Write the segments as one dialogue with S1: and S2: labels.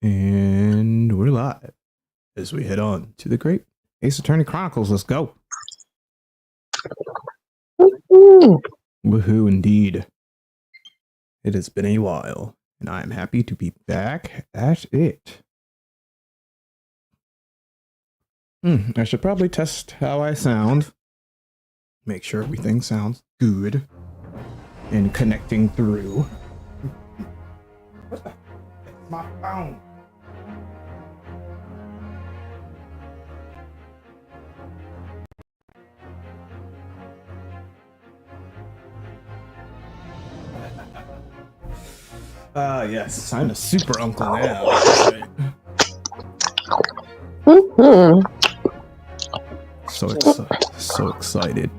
S1: And we're live as we head on to the great Ace Attorney Chronicles. Let's go. Woohoo, indeed. It has been a while, and I am happy to be back at it. I should probably test how I sound. Make sure everything sounds good and connecting through. What the heck is my phone? Yes, I'm a super uncle now. So excited. So excited.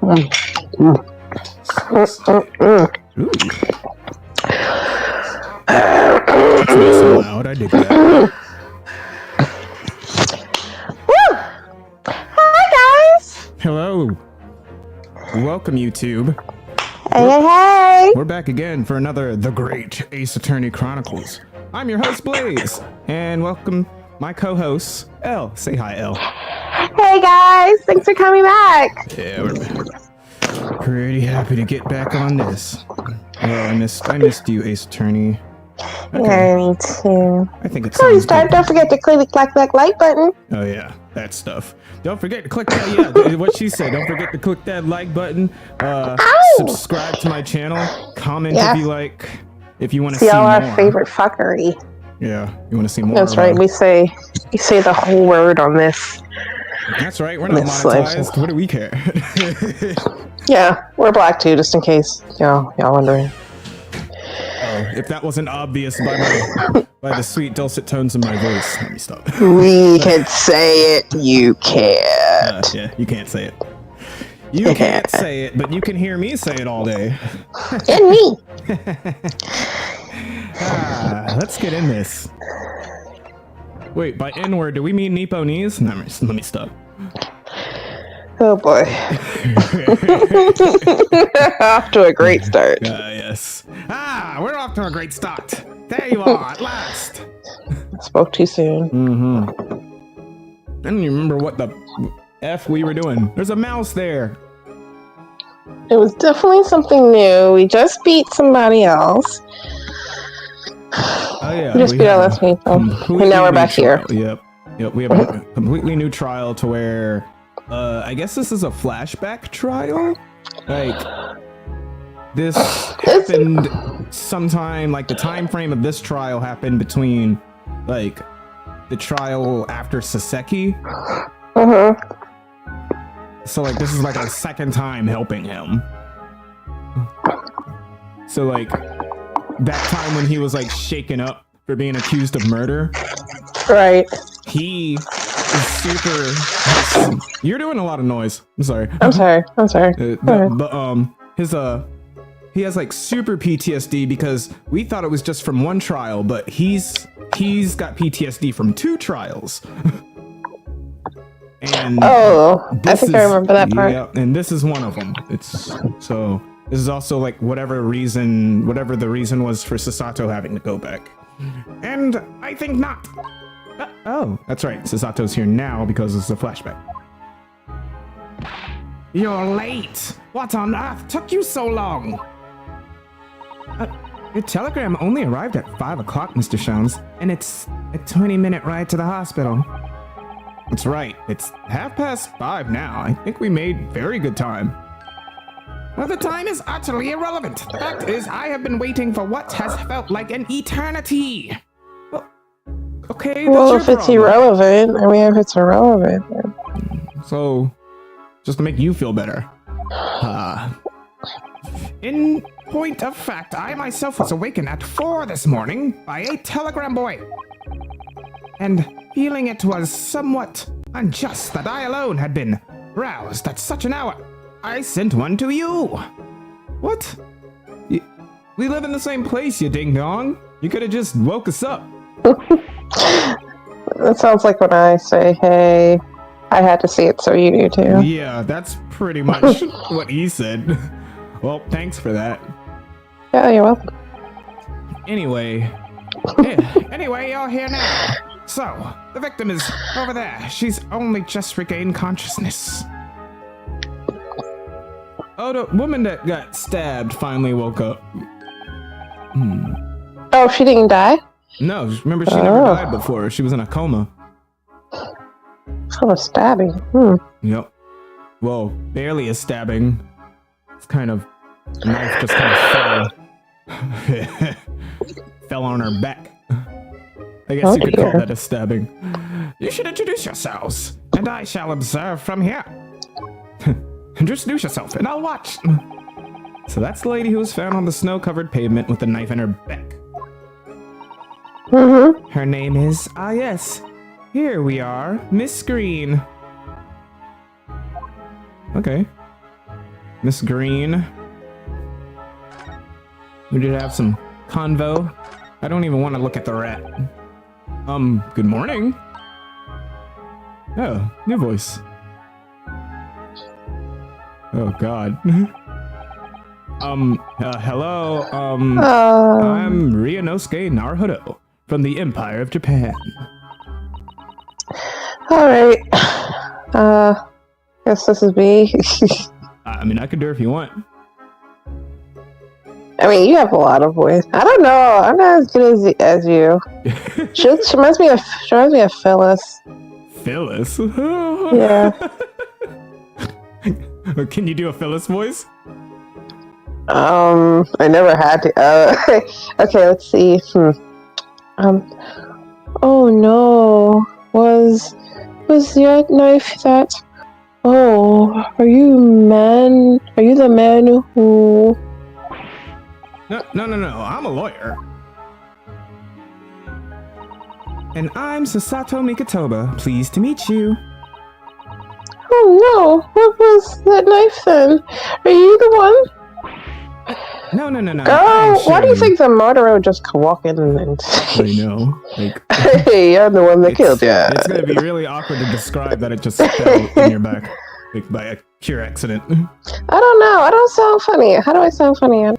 S1: Ooh. That's nice and loud. I dig that.
S2: Woo! Hi, guys!
S1: Hello. Welcome, YouTube.
S2: Hey.
S1: We're back again for another The Great Ace Attorney Chronicles. I'm your host, Playz, and welcome my co-hosts, Elle. Say hi, Elle.
S2: Hey, guys! Thanks for coming back.
S1: Yeah, we're pretty happy to get back on this. Oh, I missed you, Ace Attorney. Okay.
S2: Yeah, me too.
S1: I think it's.
S2: Before you start, don't forget to click the like button.
S1: Oh yeah, that stuff. Don't forget to click that. Yeah, what she said. Don't forget to click that like button. Subscribe to my channel. Comment if you like. If you want to see
S2: all
S1: more.
S2: Our favorite fuckery.
S1: Yeah, you want to see more.
S2: That's right. We say the whole word on this.
S1: That's right. We're not monetized. What do we care?
S2: Yeah, we're black too, just in case y'all wondering.
S1: Oh, if that wasn't obvious by the sweet dulcet tones in my voice, let me stop.
S2: We can say it. You can't.
S1: Yeah, you can't say it. You can't say it, but you can hear me say it all day.
S2: And me.
S1: Let's get in this. Wait, by N-word, do we mean Nipponese? No, let me stop.
S2: Oh boy. Off to a great start.
S1: Yes. We're off to a great start. There you are, at last.
S2: Spoke too soon.
S1: I don't even remember what the F we were doing. There's a mouse there.
S2: It was definitely something new. We just beat somebody else.
S1: Oh yeah.
S2: We just beat our last people. And now we're back here.
S1: Yep. We have a completely new trial to where I guess this is a flashback trial. Like this happened sometime, like the time frame of this trial happened between like the trial after Saseki. So like this is like our second time helping him. So like that time when he was like shaken up for being accused of murder. Right. He is super. You're doing a lot of noise. I'm sorry.
S2: I'm sorry.
S1: He has like super PTSD because we thought it was just from one trial, but he's got PTSD from 2 trials. And
S2: I think I remember that part.
S1: Yeah, and this is one of them. This is also like whatever the reason was for Sasato having to go back. And I think not. Oh, that's right. Sasato's here now because it's a flashback. You're late. What on earth took you so long? Your telegram only arrived at 5 o'clock, Mr. Shones, and it's a 20-minute ride to the hospital. That's right. It's 5:30 now. I think we made very good time. Well, the time is utterly irrelevant. The fact is, I have been waiting for what has felt like an eternity. Well, okay,
S2: well, if it's irrelevant, if it's irrelevant.
S1: So, just to make you feel better. In point of fact, I myself was awakened at 4 this morning by a telegram boy. And feeling it was somewhat unjust that I alone had been roused at such an hour, I sent one to you. What? We live in the same place, you ding-dong. You could have just woke us up.
S2: That sounds like when I say, hey, I had to see it, so you do too.
S1: Yeah, that's pretty much what he said. Well, thanks for that.
S2: Yeah, you're welcome.
S1: Anyway, Anyway, you're here now. So, the victim is over there. She's only just regained consciousness.
S3: Oh, the woman that got stabbed finally woke up.
S2: Oh, she didn't die?
S3: No, remember she never died before. She was in a coma.
S2: From a stabbing.
S3: Yep. Well, barely a stabbing. It's kind of... The knife just kind of fell. Fell on her back. I guess you could call that a stabbing.
S1: You should introduce yourselves, and I shall observe from here. Introduce yourself, and I'll watch.
S3: So that's the lady who was found on the snow-covered pavement with a knife in her back.
S1: Her name is, yes, here we are, Miss Green.
S3: Okay. Miss Green. We did have some convo. I don't even want to look at the rat. Good morning. Oh, new voice. Oh, God. Hello, I'm Ryunosuke Naruhodo from the Empire of Japan.
S2: Alright. Guess this is me.
S3: I mean, I could do it if you want.
S2: I mean, you have a lot of voice. I don't know. I'm not as good as you. She reminds me of Phyllis.
S3: Phyllis?
S2: Yeah.
S3: Can you do a Phyllis voice?
S2: I never had to. Okay, let's see. Oh no. Was your knife that? Oh, are you the man who?
S3: No. I'm a lawyer.
S1: And I'm Sasato Mikatoba. Pleased to meet you.
S2: Oh no! What was that knife then? Are you the one?
S1: No.
S2: Girl, why do you think the murderer would just walk in and
S3: I know. Like,
S2: hey, I'm the one that killed you.
S3: It's gonna be really awkward to describe that it just fell in your back, like by a pure accident.
S2: I don't know. I don't sound funny. How do I sound funny?
S3: I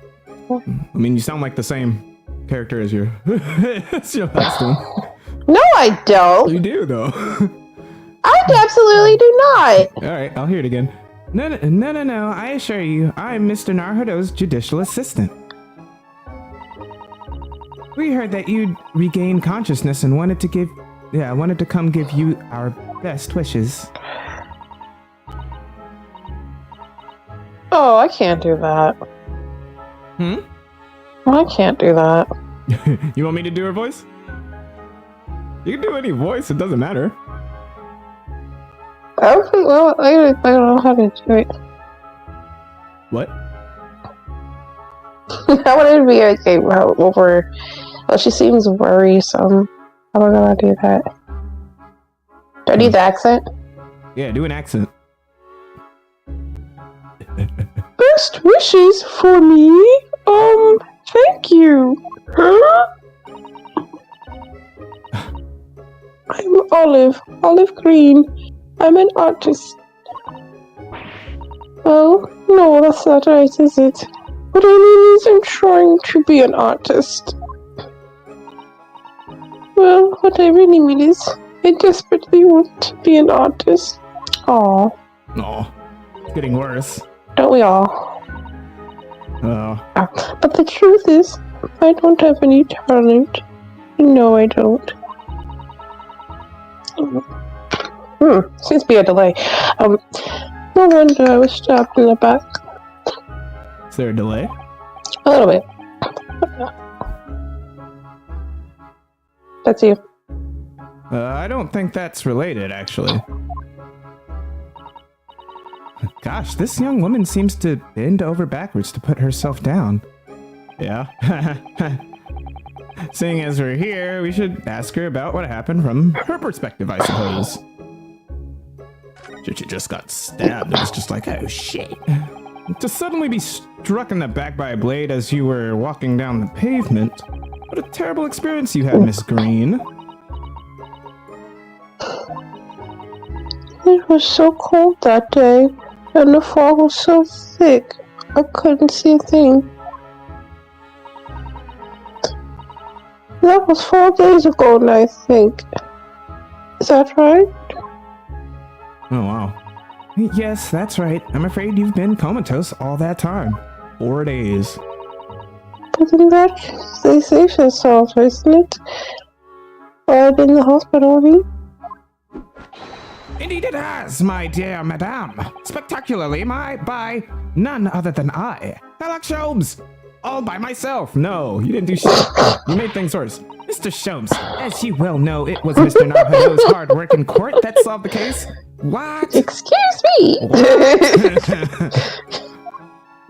S3: mean, you sound like the same character as your last one.
S2: No, I don't.
S3: You do though.
S2: I absolutely do not.
S3: All right, I'll hear it again.
S1: No. I assure you, I'm Mr. Naruhodo's judicial assistant. We heard that you'd regained consciousness and wanted to come give you our best wishes.
S2: Oh, I can't do that. I can't do that.
S3: You want me to do her voice? You can do any voice, it doesn't matter.
S2: Okay, well, I don't know how to do it.
S3: What?
S2: I want it to be okay over. Well, she seems worrisome. How am I gonna do that? Do I do the accent?
S3: Yeah, do an accent.
S2: Best wishes for me? Thank you. I'm Olive Green. I'm an artist. Well, no, that's not right, is it? What I mean is I'm trying to be an artist. Well, what I really mean is I desperately want to be an artist. Aw.
S3: Aw, it's getting worse.
S2: Don't we all?
S3: Oh.
S2: But the truth is, I don't have any talent. No, I don't. Seems to be a delay. No wonder I was stabbed in the back.
S3: Is there a delay?
S2: A little bit. That's you.
S3: I don't think that's related, actually.
S1: Gosh, this young woman seems to bend over backwards to put herself down.
S3: Yeah. Seeing as we're here, we should ask her about what happened from her perspective, I suppose. She just got stabbed. It was just like, oh shit. To suddenly be struck in the back by a blade as you were walking down the pavement. What a terrible experience you had, Miss Green.
S2: It was so cold that day, and the fog was so thick, I couldn't see a thing. That was 4 days ago, I think. Is that right?
S3: Oh, wow. Yes, that's right. I'm afraid you've been comatose all that time. 4 days.
S2: But in that case, they saved yourself, isn't it? While I've been in the hospital,
S1: Indeed it has, my dear madame. Spectacularly by none other than I, Alex Sholmes. All by myself.
S3: No, you didn't do shit. You made things worse.
S1: Mr. Sholmes, as you well know, it was Mr. Narbonneau's hard work in court that solved the case. What?
S2: Excuse me!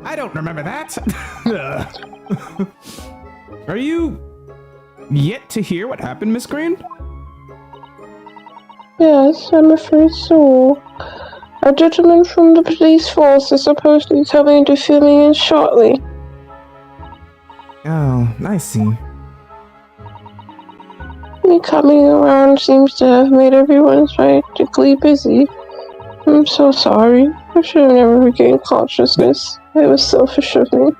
S1: I don't remember that.
S3: Are you yet to hear what happened, Miss Green?
S2: Yes, I'm afraid so. A gentleman from the police force is supposedly coming to fill me in shortly.
S3: Oh, I see.
S2: Me coming around seems to have made everyone practically busy. I'm so sorry. I should have never regained consciousness. It was selfish of me.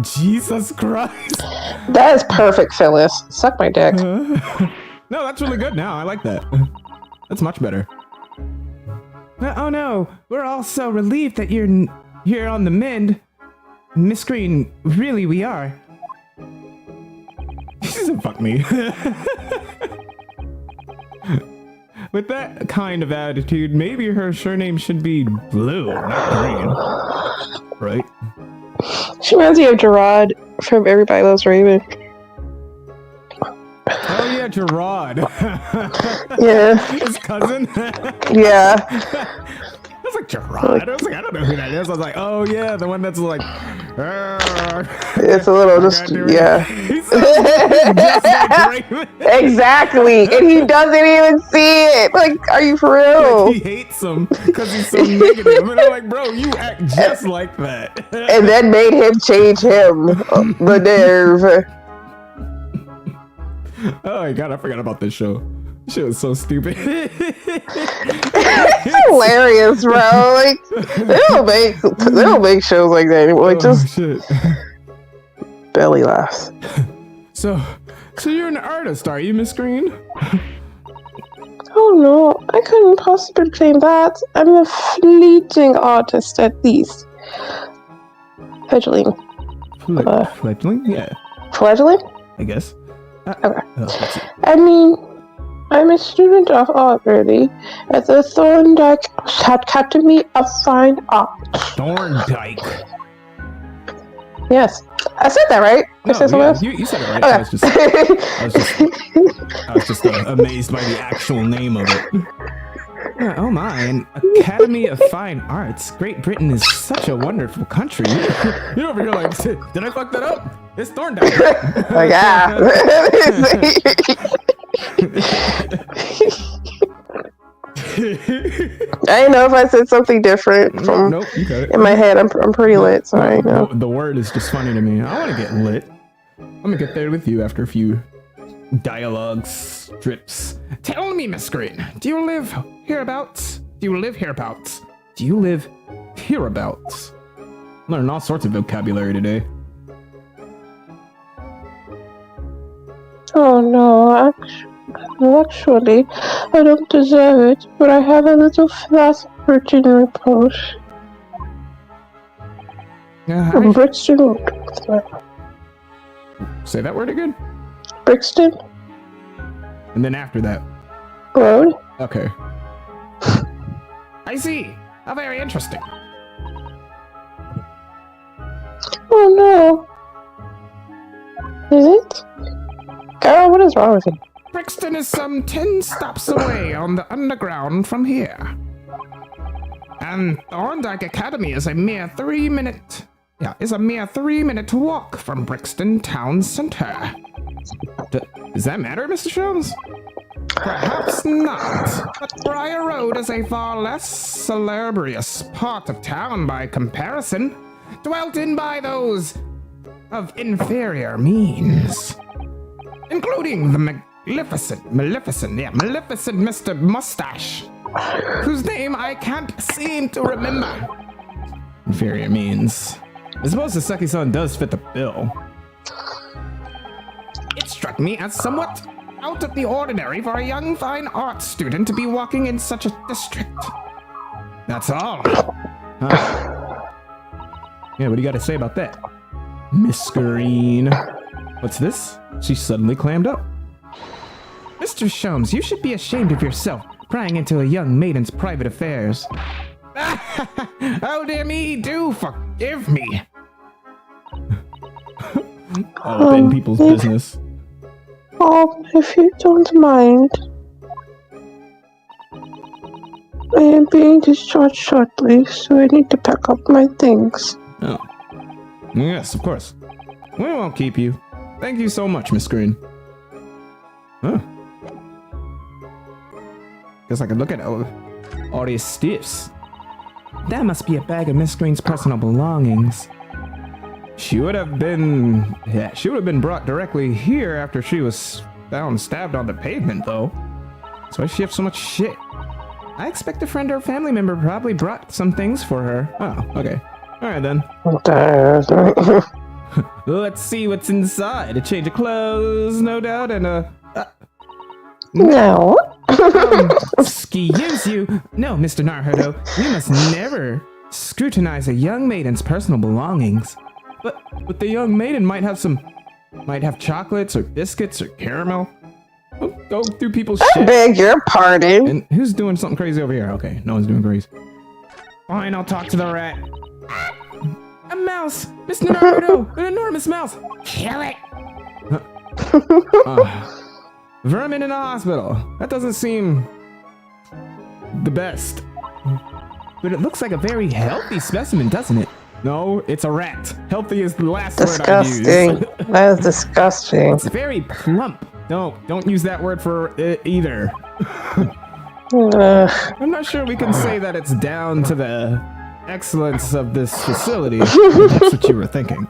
S3: Jesus Christ.
S2: That is perfect, Phyllis. Suck my dick.
S3: No, that's really good now. I like that. That's much better.
S1: Oh no, we're all so relieved that you're here on the mend. Miss Green, really we are.
S3: She doesn't fuck me. With that kind of attitude, maybe her surname should be Blue, not Green. Right?
S2: She reminds me of Gerard from Everybody Loves Raymond.
S3: Oh yeah, Gerard.
S2: Yeah.
S3: His cousin?
S2: Yeah.
S3: I was like, Gerard? I was like, I don't know who that is. I was like, oh yeah, the one that's like...
S2: It's a little just, yeah.
S3: He's just like Raymond.
S2: Exactly. And he doesn't even see it. Like, are you for real?
S3: He hates him because he's so negative. And I'm like, bro, you act just like that.
S2: And then made him change him. The nerve.
S3: Oh my god, I forgot about this show. This shit was so stupid.
S2: It's hilarious, bro. Like, they don't make shows like that anymore. Like, just
S3: shit.
S2: belly laughs.
S3: So you're an artist, are you, Miss Green?
S2: Oh no, I couldn't possibly claim that. I'm a fleeting artist at least. Fledgling.
S3: Fledgling? Yeah,
S2: Fledgling?
S3: I guess.
S2: Okay.
S3: Let's see.
S2: I mean, I'm a student of art, really, at the Thorndike Academy of Fine Art.
S3: Thorndike.
S2: Yes, I said that right.
S3: No,
S2: I said something else?
S3: you said it right.
S2: Okay.
S3: I was just amazed by the actual name of it.
S1: Oh my, an Academy of Fine Arts. Great Britain is such a wonderful country.
S3: You're over here like, did I fuck that up? It's Thorndike.
S2: Like, yeah. I didn't know if I said something different from
S3: Nope, you got it.
S2: in my head. I'm pretty lit, so I know.
S3: The word is just funny to me. I want to get lit. I'm gonna get there with you after a few dialogue strips.
S1: Tell me, Miss Green, do you live hereabouts? Do you live hereabouts? Do you live hereabouts?
S3: Learning all sorts of vocabulary today.
S2: Oh no, actually, I don't deserve it, but I have a little flat Britain report from Brixton Road.
S3: Say that word again.
S2: Brixton
S3: And then after that.
S2: Road?
S3: Okay.
S1: I see. How very interesting.
S2: Oh no. Is it? Girl, what is wrong with you?
S1: Brixton is some 10 stops away on the underground from here. And Thorndike Academy is a mere 3-minute walk from Brixton town center.
S3: Does that matter, Mr. Sholmes?
S1: Perhaps not, but Briar Road is a far less salubrious part of town by comparison, dwelt in by those of inferior means, including the maleficent Mr. Mustache, whose name I can't seem to remember.
S3: Inferior means. I suppose the Seki-san does fit the bill.
S1: It It struck me as somewhat out of the ordinary for a young fine arts student to be walking in such a district. That's all.
S3: Huh. Yeah, what do you got to say about that? Miss Green. What's this? She suddenly clammed up.
S1: Mr. Sholmes, you should be ashamed of yourself, prying into a young maiden's private affairs. Oh dear me, do forgive me.
S3: All up in people's business.
S2: Oh, if you don't mind. I am being discharged shortly, so I need to pack up my things.
S3: Oh. Yes, of course. We won't keep you. Thank you so much, Miss Green. Huh. Guess I could look at all these stiffs.
S1: That must be a bag of Miss Green's personal belongings.
S3: She would have been brought directly here after she was found stabbed on the pavement, though. So why does she have so much shit?
S1: I expect a friend or family member probably brought some things for her.
S3: Oh, okay. All right then.
S1: Let's see what's inside. A change of clothes, no doubt, and
S2: No.
S1: Excuse you. No, Mr. Naruto, we must never scrutinize a young maiden's personal belongings.
S3: But the young maiden might have chocolates or biscuits or caramel. Go through people's
S2: I
S3: shit.
S2: beg your pardon.
S3: And who's doing something crazy over here? Okay, no one's doing crazy.
S1: Fine, I'll talk to the rat. A mouse! Mr. Naruto! An enormous mouse! Kill it!
S3: Vermin in a hospital. That doesn't seem the best.
S1: But it looks like a very healthy specimen, doesn't it?
S3: No, it's a rat. Healthy is the last word I
S2: Disgusting.
S3: use.
S2: That is disgusting.
S1: It's very plump.
S3: Don't use that word for it either. I'm not sure we can say that it's down to the excellence of this facility. If that's what you were thinking.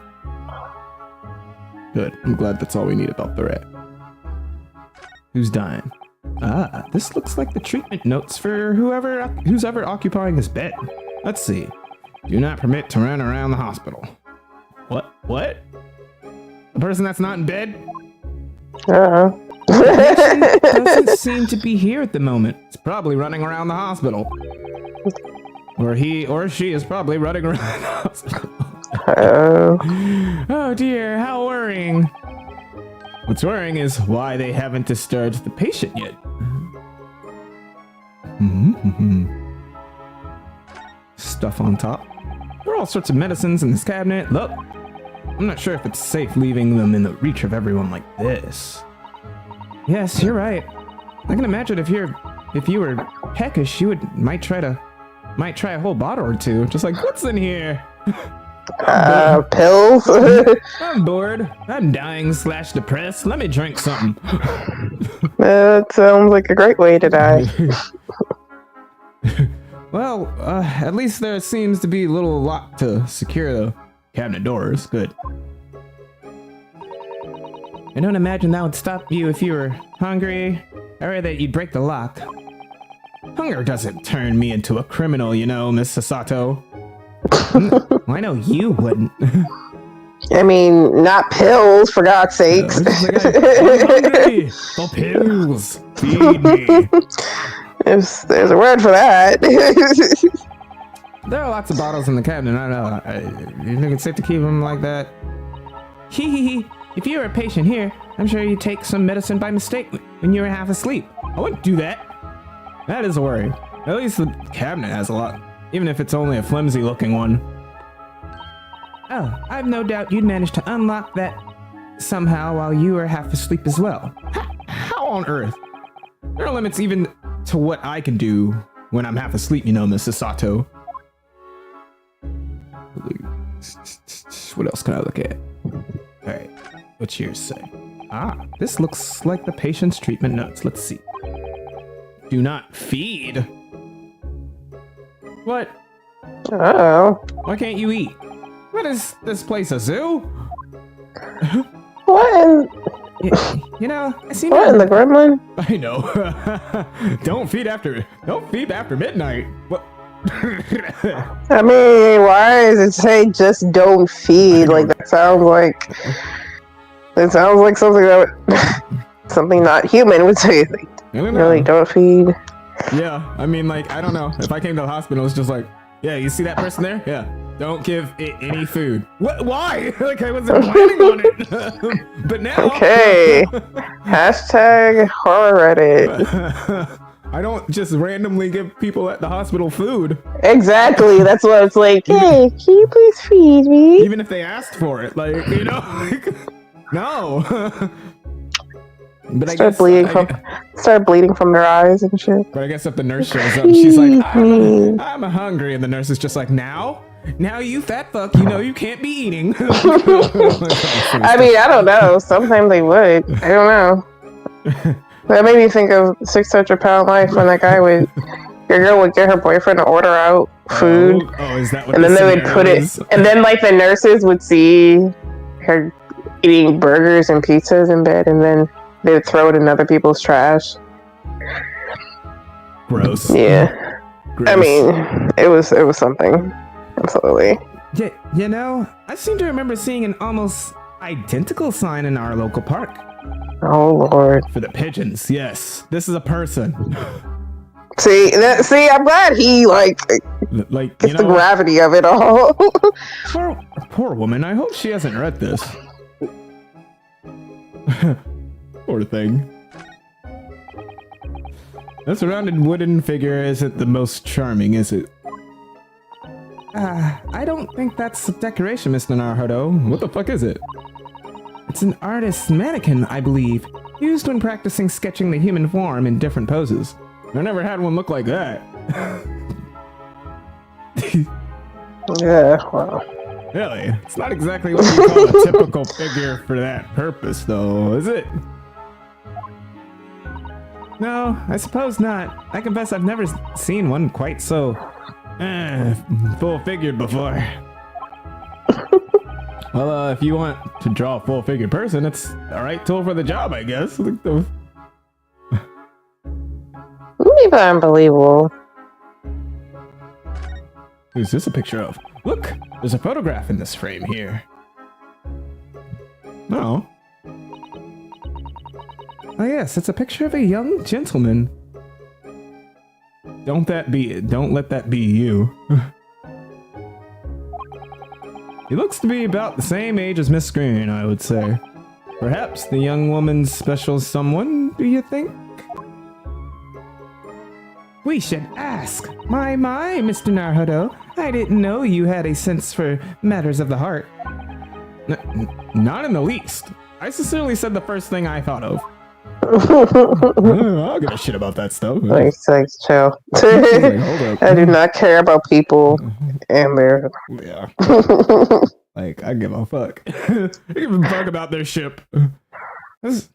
S3: Good. I'm glad that's all we need about the rat. Who's dying? Ah, this looks like the treatment notes for who's ever occupying this bed. Let's see. Do not permit to run around the hospital. What? The person that's not in bed?
S1: Doesn't seem to be here at the moment.
S3: It's probably running around the hospital. Or he or she is probably running around the hospital.
S1: Oh dear, how worrying.
S3: What's worrying is why they haven't discharged the patient yet. Stuff on top. There are all sorts of medicines in this cabinet. Look, I'm not sure if it's safe leaving them in the reach of everyone like this.
S1: Yes, you're right. I can imagine if you were peckish, you might try a whole bottle or two. Just like, what's in here?
S2: Pills?
S1: I'm bored. I'm dying / depressed. Let me drink something.
S2: That sounds like a great way to die.
S3: Well, at least there seems to be a little lock to secure the cabinet doors. Good.
S1: I don't imagine that would stop you if you were hungry, or that you'd break the lock.
S3: Hunger doesn't turn me into a criminal, you know, Miss Sasato.
S1: Well, I know you wouldn't.
S2: I mean, not pills, for God's sakes.
S3: I'm hungry. The pills. Feed me.
S2: There's a word for that.
S3: There are lots of bottles in the cabinet. I know. You think it's safe to keep them like that?
S1: Hee. If you were a patient here, I'm sure you'd take some medicine by mistake when you were half asleep.
S3: I wouldn't do that. That is a worry. At least the cabinet has a lot, even if it's only a flimsy looking one.
S1: Oh, I've no doubt you'd manage to unlock that somehow while you were half asleep as well.
S3: How on earth? There are limits even to what I can do when I'm half asleep, you know, Mrs. Sato. What else can I look at? Alright, what's yours say? Ah, this looks like the patient's treatment notes. Let's see. Do not feed. What?
S2: Oh.
S3: Why can't you eat? What is this place, a zoo?
S2: What in,
S1: You know, I seem
S2: what in the gremlin?
S3: I know. Don't feed after midnight. What?
S2: I mean, why does it say just don't feed? Like, that sounds like It sounds like something that would, something not human would say. Like,
S3: I don't know.
S2: really, don't feed.
S3: Yeah, I mean, like, I don't know. If I came to the hospital, it's just like, yeah, you see that person there? Yeah. Don't give it any food. What? Why? Like, I wasn't planning on it. But now.
S2: Okay. Hashtag horror Reddit.
S3: I don't just randomly give people at the hospital food.
S2: Exactly. That's what it's like. Hey, can you please feed me?
S3: Even if they asked for it. Like, you know, like, no. But
S2: Start bleeding from their eyes and shit.
S3: But I guess if the nurse shows up, she's like, I'm hungry. And the nurse is just like, now you fat fuck, you know you can't be eating.
S2: I mean, I don't know. Sometimes they would. I don't know. That made me think of 600-Pound Life when that guy your girl would get her boyfriend to order out food.
S3: Oh, is that what?
S2: And then they would put it, and then like the nurses would see her eating burgers and pizzas in bed, and then they would throw it in other people's trash.
S3: Gross.
S2: Yeah.
S3: Gross.
S2: I mean, it was something. Absolutely.
S1: Yeah, you know, I seem to remember seeing an almost identical sign in our local park.
S2: Oh Lord.
S3: For the pigeons, yes. This is a person.
S2: See, I'm glad he
S3: like
S2: gets the gravity of it all.
S3: Poor woman. I hope she hasn't read this. Poor thing. That surrounded wooden figure isn't the most charming, is it?
S1: I don't think that's a decoration, Mr. Naruto.
S3: What the fuck is it?
S1: It's an artist's mannequin, I believe, used when practicing sketching the human form in different poses.
S3: I never had one look like that.
S2: Yeah, wow.
S3: Really? It's not exactly what you call a typical figure for that purpose, though, is it?
S1: No, I suppose not. I confess I've never seen one quite so
S3: full-figured before. Well, if you want to draw a full-figured person, it's the right tool for the job, I guess.
S2: Maybe unbelievable.
S3: Who's this a picture of? Look, there's a photograph in this frame here. Oh.
S1: Oh yes, it's a picture of a young gentleman.
S3: Don't let that be you. He looks to be about the same age as Miss Green, I would say. Perhaps the young woman's special someone, do you think?
S1: We should ask. My, Mr. Naruto. I didn't know you had a sense for matters of the heart.
S3: Not in the least. I sincerely said the first thing I thought of. I don't give a shit about that stuff.
S2: Like, chill.
S3: Hold up.
S2: I do not care about people and their...
S3: Yeah. Like, I give a fuck. I give a fuck about their ship. Is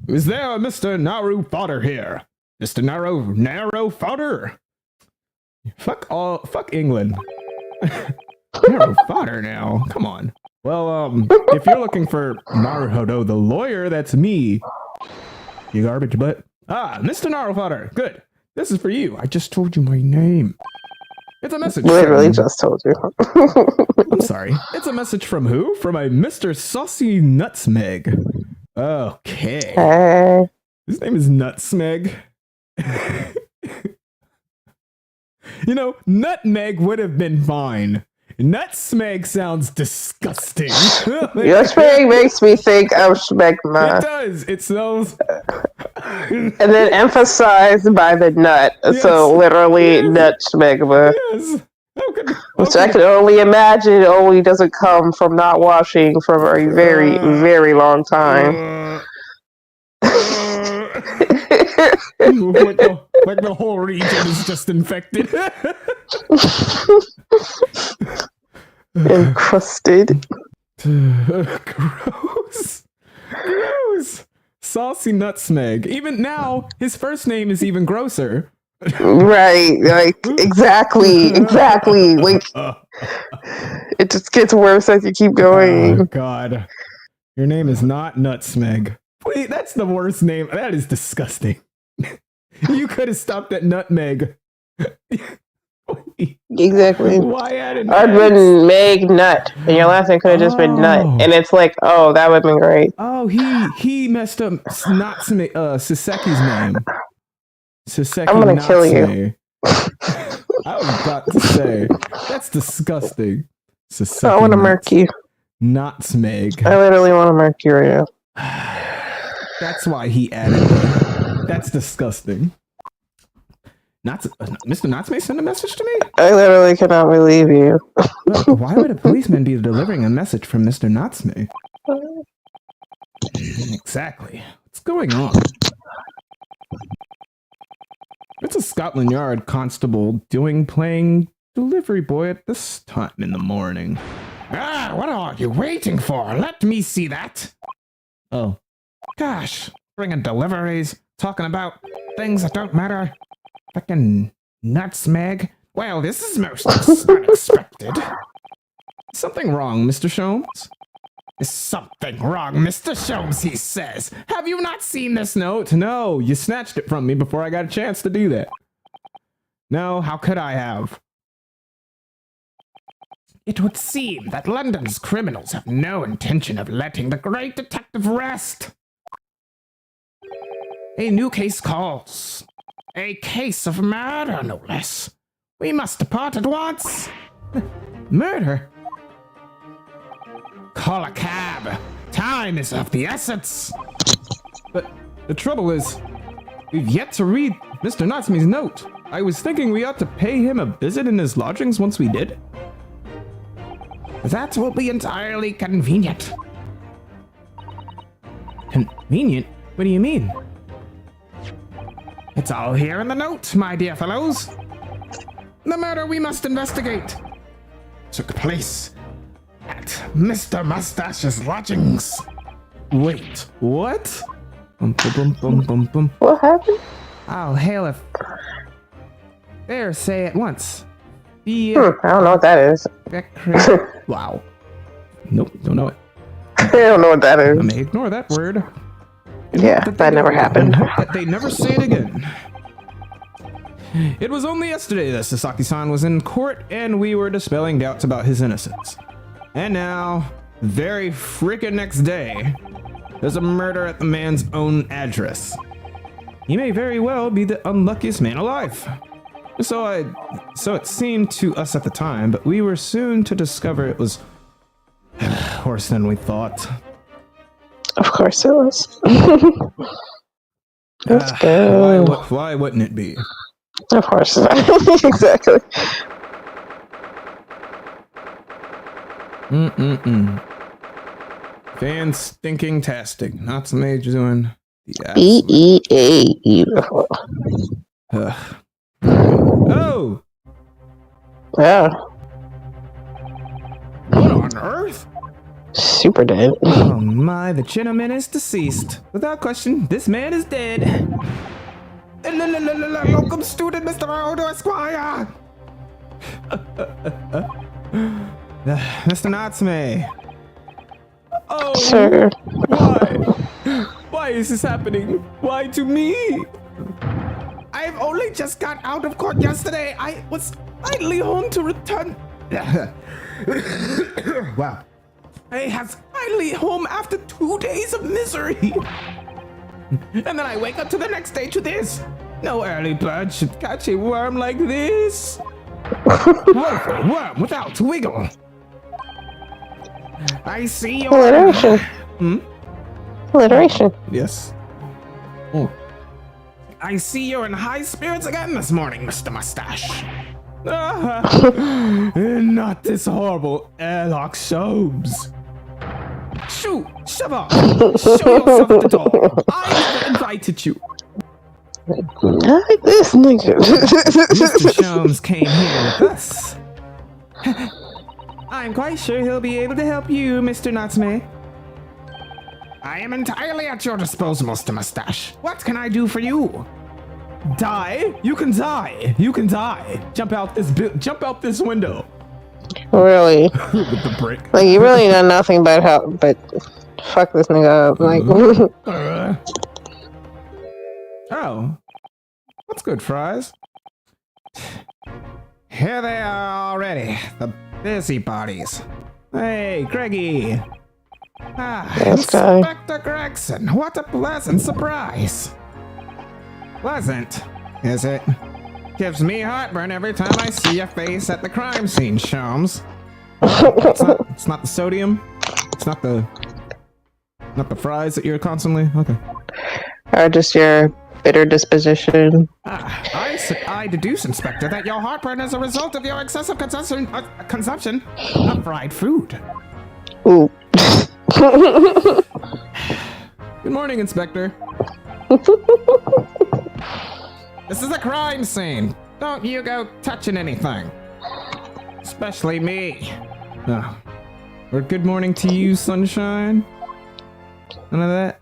S3: there a Mr. Naru Fodder here? Mr. Narrow Fodder? Fuck England. Narrow Fodder now. Come on. Well, if you're looking for Naruhodo the lawyer, that's me. You garbage butt. Ah, Mr. Naru Fodder. Good. This is for you. I just told you my name. It's a message.
S2: Literally just told you.
S3: I'm sorry. It's a message from who? From a Mr. Saucy Nutsmeg. Okay.
S2: Hey.
S3: His name is Nutsmeg. You know, Nutmeg would have been fine. Nutsmeg sounds disgusting.
S2: Nutsmeg makes me think of smegma.
S3: It does. It smells.
S2: And then emphasized by the nut. Yes. So literally nut smegma.
S3: Yes.
S2: Which I can only imagine only doesn't come from not washing for a very, very long time.
S3: Like the whole region is just infected.
S2: Encrusted.
S3: Gross. Gross. Saucy Nutsmeg. Even now, his first name is even grosser.
S2: Right, like, exactly. Like, it just gets worse as you keep going.
S3: Oh, God. Your name is not Nutsmeg. Wait, that's the worst name. That is disgusting. You could have stopped at Nutmeg.
S2: Exactly.
S3: Why add an
S2: I'd
S3: X?
S2: been Meg Nut, and your last name could have just been Nut,
S3: Oh.
S2: and it's like, oh, that would have been great.
S3: Oh, he messed up Natsume, Saseki's name. Saseki
S2: I'm gonna kill you.
S3: Natsume. I was about to say, that's disgusting. Saseki
S2: I want to murk you.
S3: Natsume.
S2: I literally want to murk you right now.
S3: That's why he added that. That's disgusting. Mr. Natsume sent a message to me?
S2: I literally cannot believe you.
S3: Well, why would a policeman be delivering a message from Mr. Natsume? Exactly. What's going on? It's a Scotland Yard constable playing delivery boy at this time in the morning.
S1: Ah, what are you waiting for? Let me see that.
S3: Oh.
S1: Gosh, bringing deliveries, talking about things that don't matter. Frickin' nutmeg. Well, this is most unexpected.
S3: Something wrong, Mr. Sholmes?
S1: Is something wrong, Mr. Sholmes, he says. Have you not seen this note?
S3: No, you snatched it from me before I got a chance to do that. No, how could I have?
S1: It would seem that London's criminals have no intention of letting the great detective rest. A new case calls. A case of murder, no less. We must depart at once.
S3: Murder?
S1: Call a cab. Time is of the essence.
S3: But the trouble is, we've yet to read Mr. Natsume's note. I was thinking we ought to pay him a visit in his lodgings once we did.
S1: That will be entirely convenient.
S3: Convenient? What do you mean?
S1: It's all here in the note, my dear fellows. The murder we must investigate took place at Mr. Mustache's lodgings.
S3: Wait, what? Bum, bum, bum, bum, bum.
S2: What happened?
S3: I'll hail if... There, say it once. The,
S2: I don't know what that is.
S3: Wow. Nope, don't know it.
S2: I don't know what that
S3: I
S2: is.
S3: may ignore that word.
S2: Yeah, that never happened.
S3: That they never say it again. It was only yesterday that Sasaki-san was in court and we were dispelling doubts about his innocence. And now, very freaking next day, there's a murder at the man's own address. He may very well be the unluckiest man alive. So it seemed to us at the time, but we were soon to discover it was worse than we thought.
S2: Of course it was. Let's go.
S3: Why wouldn't it be?
S2: Of course not. Exactly.
S3: Fan stinking tastic. Not some age doing the
S2: E-E-A. Beautiful.
S3: Oh!
S2: Yeah.
S1: What on earth?
S2: Super dead.
S3: Oh my, the gentleman is deceased. Without question, this man is dead.
S1: Locum student, Mr. Odo Esquire.
S3: Mr. Natsume. Oh,
S2: Sir.
S3: why? Why is this happening? Why to me?
S1: I've only just got out of court yesterday. I was finally home to return.
S3: Wow.
S1: I was finally home after 2 days of misery. And then I wake up to the next day to this.
S3: No early bird should catch a worm like this.
S1: Woeful worm without wiggle. I see your...
S2: Alliteration. Alliteration.
S3: Yes.
S1: I see you're in high spirits again this morning, Mr. Mustache.
S3: Not this horrible airlock shows.
S1: Shoo! Shove off! Show yourself at the door! I never invited you!
S2: Not this nigga.
S3: Mr. Sholmes came here with us. I'm quite sure he'll be able to help you, Mr. Natsume.
S1: I am entirely at your disposal, Mr. Mustache. What can I do for you?
S3: Die? You can die. You can die. Jump out this window.
S2: Really?
S3: With the brick.
S2: Like, you really know nothing but fuck this nigga up. Like,
S3: Oh. That's good, Fries.
S1: here they are already. The busybodies. Hey, Greggy.
S2: This guy.
S1: Inspector Gregson, what a pleasant surprise. Pleasant, is it? Gives me heartburn every time I see your face at the crime scene, Shams. It's not the sodium. It's not the fries that you're constantly. Okay.
S2: Or just your bitter disposition.
S1: I deduce, Inspector, that your heartburn is a result of your excessive consumption of fried food.
S2: Ooh.
S3: Good morning, Inspector.
S1: This is a crime scene. Don't you go touching anything. Especially me.
S3: Oh. Or good morning to you, sunshine. None of that.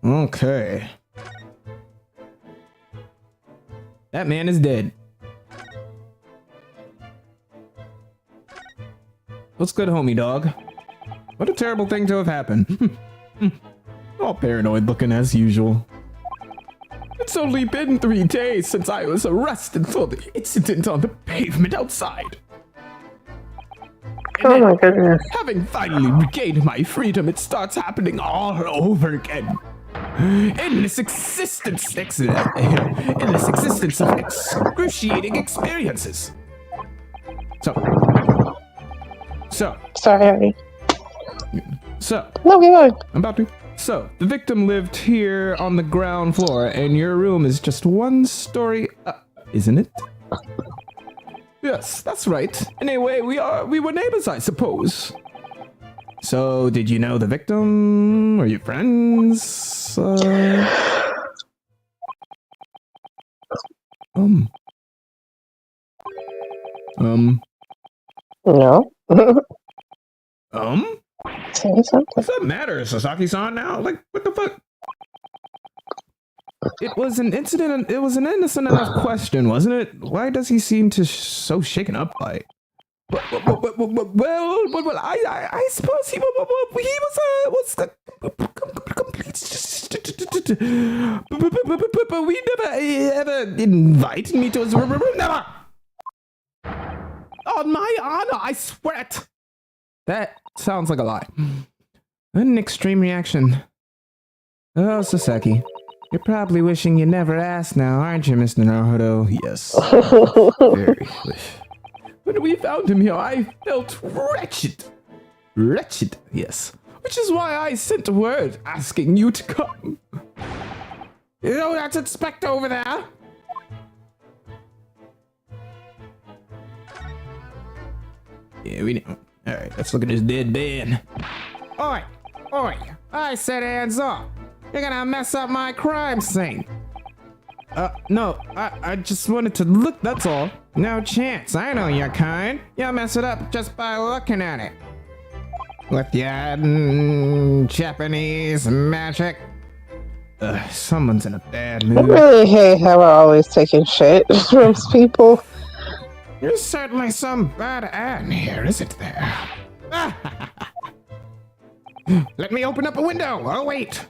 S3: Okay. That man is dead. What's good, homie dog? What a terrible thing to have happened. All paranoid looking as usual. It's only been 3 days since I was arrested for the incident on the pavement outside.
S2: Oh my goodness.
S3: Having finally regained my freedom, it starts happening all over again. In this existence of excruciating experiences.
S2: Sorry.
S3: So,
S2: No, keep going.
S3: I'm about to. So, the victim lived here on the ground floor, and your room is just 1 story up, isn't it? Yes, that's right. Anyway, we were neighbors, I suppose. So, did you know the victim? Are you friends?
S2: No. Say something.
S3: What's that matter? Sasaki-san now? Like, what the fuck? It was an incident, it was an innocent enough question, wasn't it? Why does he seem to so shaken up by it? Well, I suppose he was complete. But we never ever invited me to his room. Never. On my honor, I swear it. That sounds like a lie. An extreme reaction. Oh, Sasaki. You're probably wishing you never asked now, aren't you, Mr. Naruto? Yes. Very. When we found him here, I felt wretched. Wretched, yes. Which is why I sent word asking you to come.
S1: You know that's Inspector over there.
S3: Yeah, we know. Alright, let's look at this dead man.
S1: Oi, I said hands off. You're gonna mess up my crime scene.
S3: No, I just wanted to look, that's all.
S1: No chance, I know your kind. You'll mess it up just by looking at it. With your Japanese magic.
S3: Someone's in a bad
S2: I
S3: mood.
S2: really hate how we're always taking shit from people.
S1: There's certainly some bad ad in here, isn't there? Let me open up a window. Oh, wait.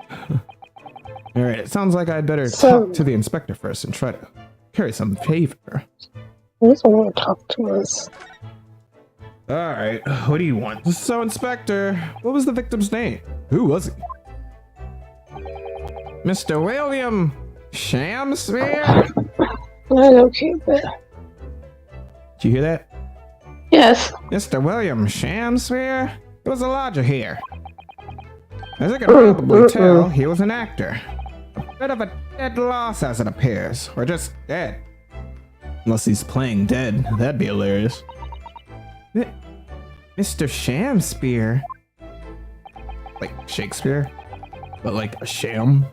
S3: Alright, it sounds like I'd better
S2: So-
S3: talk to the inspector first and try to carry some favor.
S2: He doesn't want to talk to us.
S3: Alright, what do you want? So, Inspector, what was the victim's name? Who was he?
S1: Mr. William Shamsphere?
S2: I know, Cupid.
S3: Did you hear that?
S2: Yes.
S1: Mr. William Shamsphere? He was a lodger here. As you can probably tell, he was an actor. A bit of a dead loss as it appears. Or just dead.
S3: Unless he's playing dead. That'd be hilarious.
S1: Mr. Shamsphere?
S3: Like Shakespeare? But like a sham?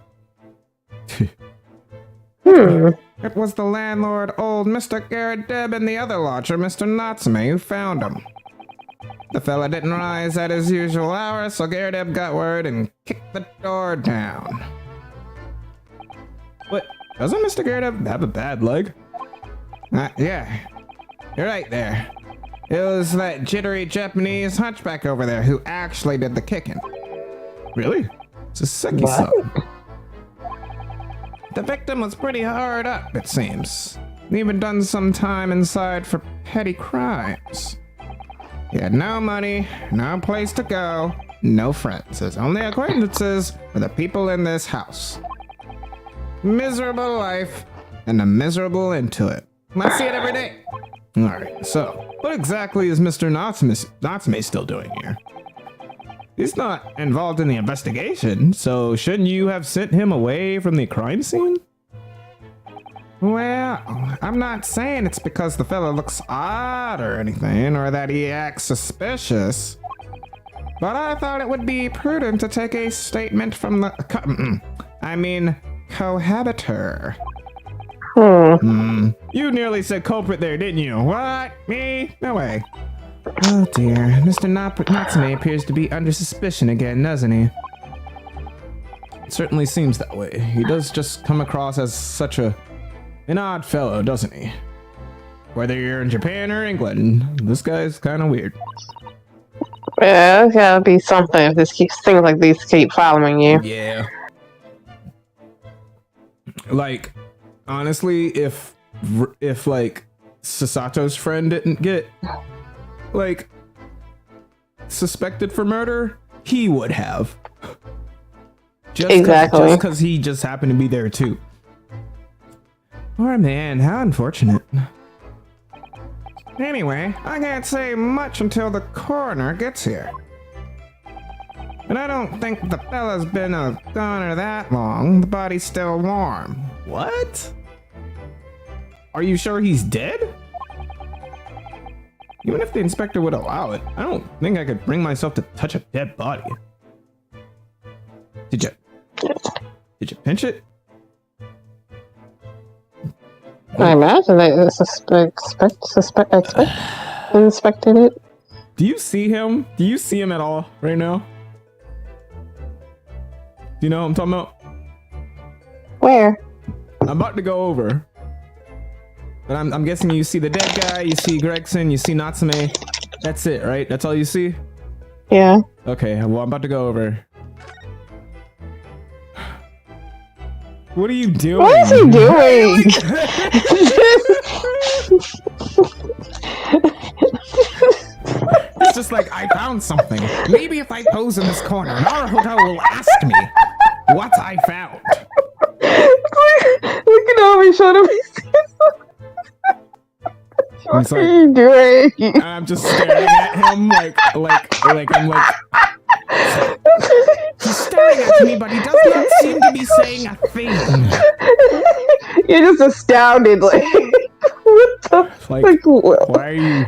S1: It was the landlord, old Mr. Garrett Deb, and the other lodger, Mr. Natsume, who found him. The fella didn't rise at his usual hour, so Garrett Deb got word and kicked the door down.
S3: What? Doesn't Mr. Garrett have a bad leg?
S1: Yeah. You're right there. It was that jittery Japanese hunchback over there who actually did the kicking.
S3: Really? It's a Seki-san.
S1: The victim was pretty hard up, it seems. even done some time inside for petty crimes. He had no money, no place to go, no friends. His only acquaintances were the people in this house. Miserable life, and a miserable end to it. I see it every day. Alright, so, what exactly is Mr. Natsume still doing here? He's not involved in the investigation, so shouldn't you have sent him away from the crime scene? Well, I'm not saying it's because the fella looks odd or anything, or that he acts suspicious. But I thought it would be prudent to take a statement from the cohabitor. You nearly said culprit there, didn't you? What? Me? No way. Oh dear, Mr. Natsume appears to be under suspicion again, doesn't he? It certainly seems that way. He does just come across as such an odd fellow, doesn't he? Whether you're in Japan or England, this guy's kind of weird.
S2: Yeah, there's gotta be something if things like these keep following you.
S3: Yeah. Like, honestly, if like Sasato's friend didn't get like suspected for murder, he would have. Just because he just happened to be there too.
S1: Poor man, how unfortunate. Anyway, I can't say much until the coroner gets here. And I don't think the fella's been a goner that long. The body's still warm.
S3: What? Are you sure he's dead? Even if the inspector would allow it, I don't think I could bring myself to touch a dead body. Did you pinch it?
S2: I imagine they inspected it.
S3: Do you see him? Do you see him at all right now? Do you know what I'm talking about?
S2: Where?
S3: I'm about to go over. But I'm guessing you see the dead guy, you see Gregson, you see Natsume. That's it, right? That's all you see?
S2: Yeah.
S3: Okay, well, I'm about to go over. What are you doing?
S2: What is he doing?
S1: It's just like, I found something. Maybe if I pose in this corner, Naruto will ask me what I found.
S2: Look at all me, showing me. What are you doing?
S3: I'm just staring at him like I'm like.
S1: He's staring at me, but he does not seem to be saying a thing.
S2: You're just astounded, like, what the
S3: why are you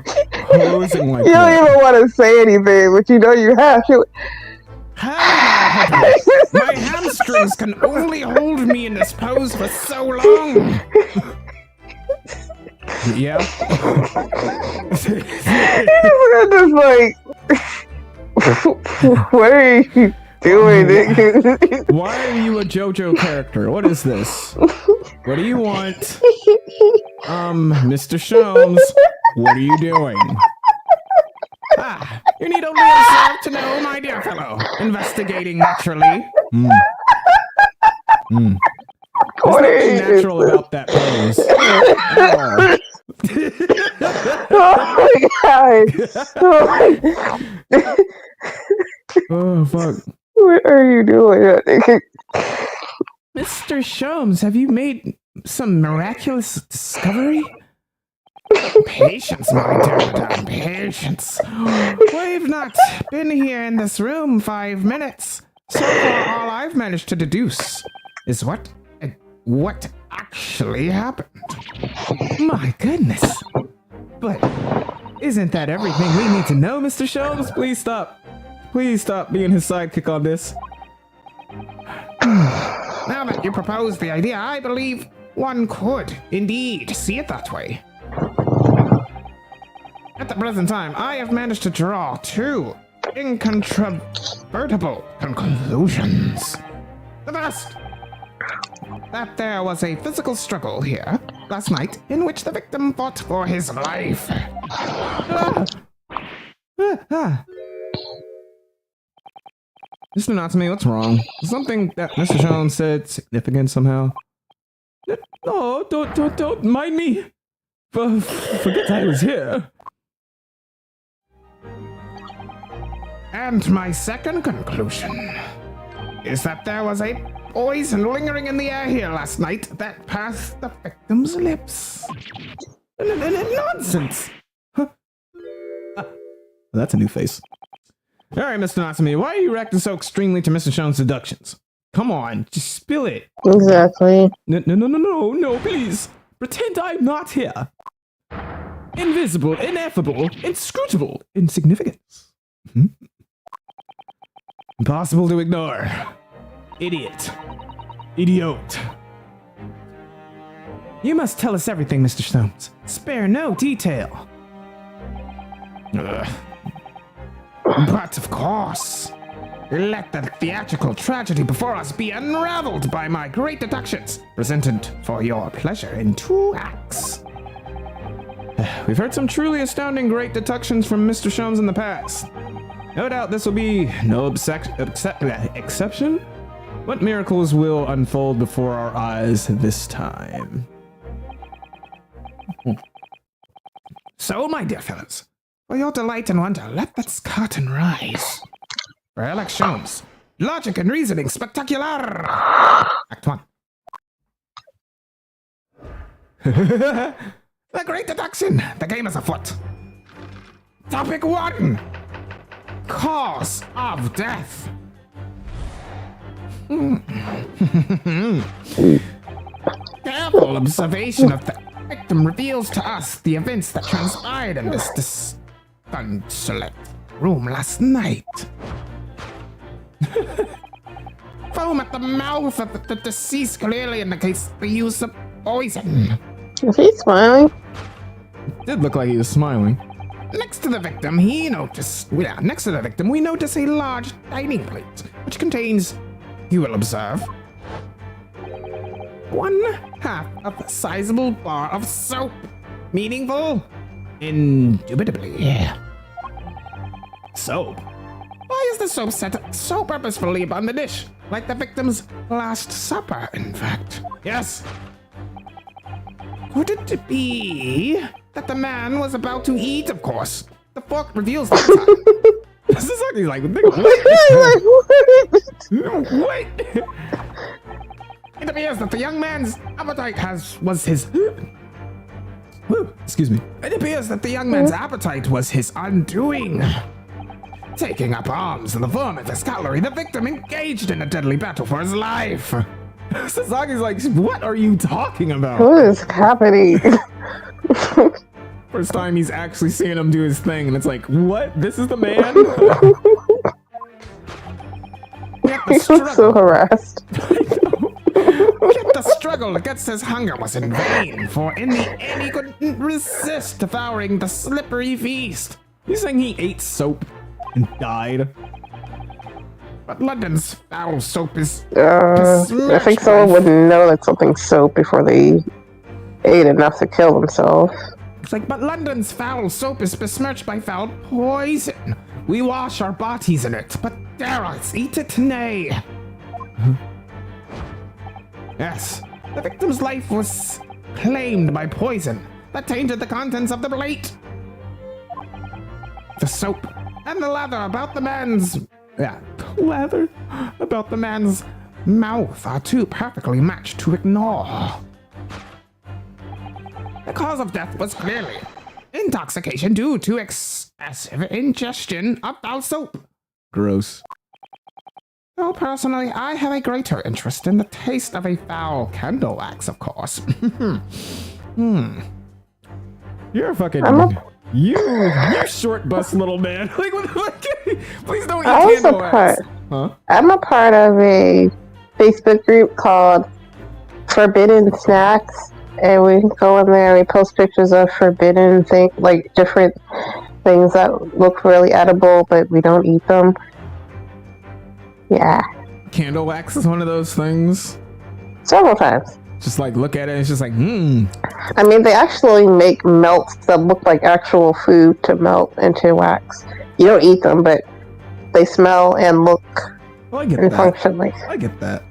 S3: posing like
S2: you
S3: that?
S2: don't even want to say anything, but you know you have to.
S1: My hamstrings can only hold me in this pose for so long.
S3: Yeah.
S2: I'm just like, what are you doing?
S3: Why are you a JoJo character? What is this? What do you want? Mr. Sholmes, what are you doing?
S1: You need only observe to know, my dear fellow. Investigating naturally.
S3: There's nothing natural about that pose.
S2: Oh my god.
S3: Oh, fuck.
S2: What are you doing?
S1: Mr. Sholmes, have you made some miraculous discovery? Patience, my dear madame, patience. We've not been here in this room 5 minutes. So far, all I've managed to deduce is what actually happened. My goodness. But isn't that everything we need to know, Mr. Sholmes?
S3: Please stop. Please stop being his sidekick on this.
S1: Now that you propose the idea, I believe one could indeed see it that way. At the present time, I have managed to draw 2 incontrovertible conclusions. The first, that there was a physical struggle here last night in which the victim fought for his life.
S3: Mr. Natsume, what's wrong? Something that Mr. Sholmes said significant somehow? No, don't mind me. Forget I was here.
S1: And my second conclusion is that there was a poison lingering in the air here last night that passed the victim's lips.
S3: Nonsense. Huh. That's a new face. All right, Mr. Natsumi, why are you reacting so extremely to Mr. Shone's deductions? Come on, just spill it.
S2: Exactly.
S3: No, please. Pretend I'm not here. Invisible, ineffable, inscrutable, insignificance. Impossible to ignore. Idiot. Idiot.
S1: You must tell us everything, Mr. Stones. Spare no detail. But of course, let the theatrical tragedy before us be unraveled by my great deductions, presented for your pleasure in 2 acts.
S3: We've heard some truly astounding great deductions from Mr. Shones in the past. No doubt this will be no exception. What miracles will unfold before our eyes this time?
S1: So, my dear fellows, for your delight and wonder, let this curtain rise. For Alex Shones, logic and reasoning spectacular. Act 1. The great deduction. The game is afoot. Topic 1. Cause of death. Careful observation of the victim reveals to us the events that transpired in this disconsolate room last night. Foam at the mouth of the deceased clearly indicates the use of poison.
S2: Is he smiling?
S3: Did look like he was smiling.
S1: Next to the victim, we notice a large dining plate, which contains, you will observe, 1/2 of a sizable bar of soap. Meaningful? Indubitably. Soap? Why is the soap set so purposefully upon the dish? Like the victim's last supper, in fact. Yes. Could it be that the man was about to eat, of course? The fork reveals that.
S3: This is like he's like,
S1: Wait! It appears that the young man's appetite
S3: excuse me.
S1: It appears that the young man's appetite was his undoing. Taking up arms in the form of his cutlery, the victim engaged in a deadly battle for his life.
S3: Sasage's like, what are you talking about?
S2: What is happening?
S3: First time he's actually seeing him do his thing, and it's like, what? This is the man?
S2: He was so harassed.
S1: Yet the struggle against his hunger was in vain, for in the end he couldn't resist devouring the slippery feast.
S3: You saying he ate soap and died?
S1: But London's foul soap is
S2: I think someone would know that something's soap before they ate enough to kill themselves.
S1: It's like, but London's foul soap is besmirched by foul poison. We wash our bodies in it, but dare us eat it nay. Yes, the victim's life was claimed by poison that tainted the contents of the plate. The soap and the lather about the man's mouth are too perfectly matched to ignore. The cause of death was clearly intoxication due to excessive ingestion of foul soap.
S3: Gross.
S1: Though personally, I have a greater interest in the taste of a foul candle wax, of course.
S3: You're a fucking... You're short bus little man. Like, what the fuck? Please don't eat candle wax. Huh?
S2: I'm a part of a Facebook group called Forbidden Snacks, and we go in there and we post pictures of forbidden things, like different things that look really edible, but we don't eat them. Yeah.
S3: Candle wax is one of those things.
S2: Several times.
S3: Just like look at it, it's just like,
S2: I mean, they actually make melts that look like actual food to melt into wax. You don't eat them, but they smell and look and function like.
S3: I get that.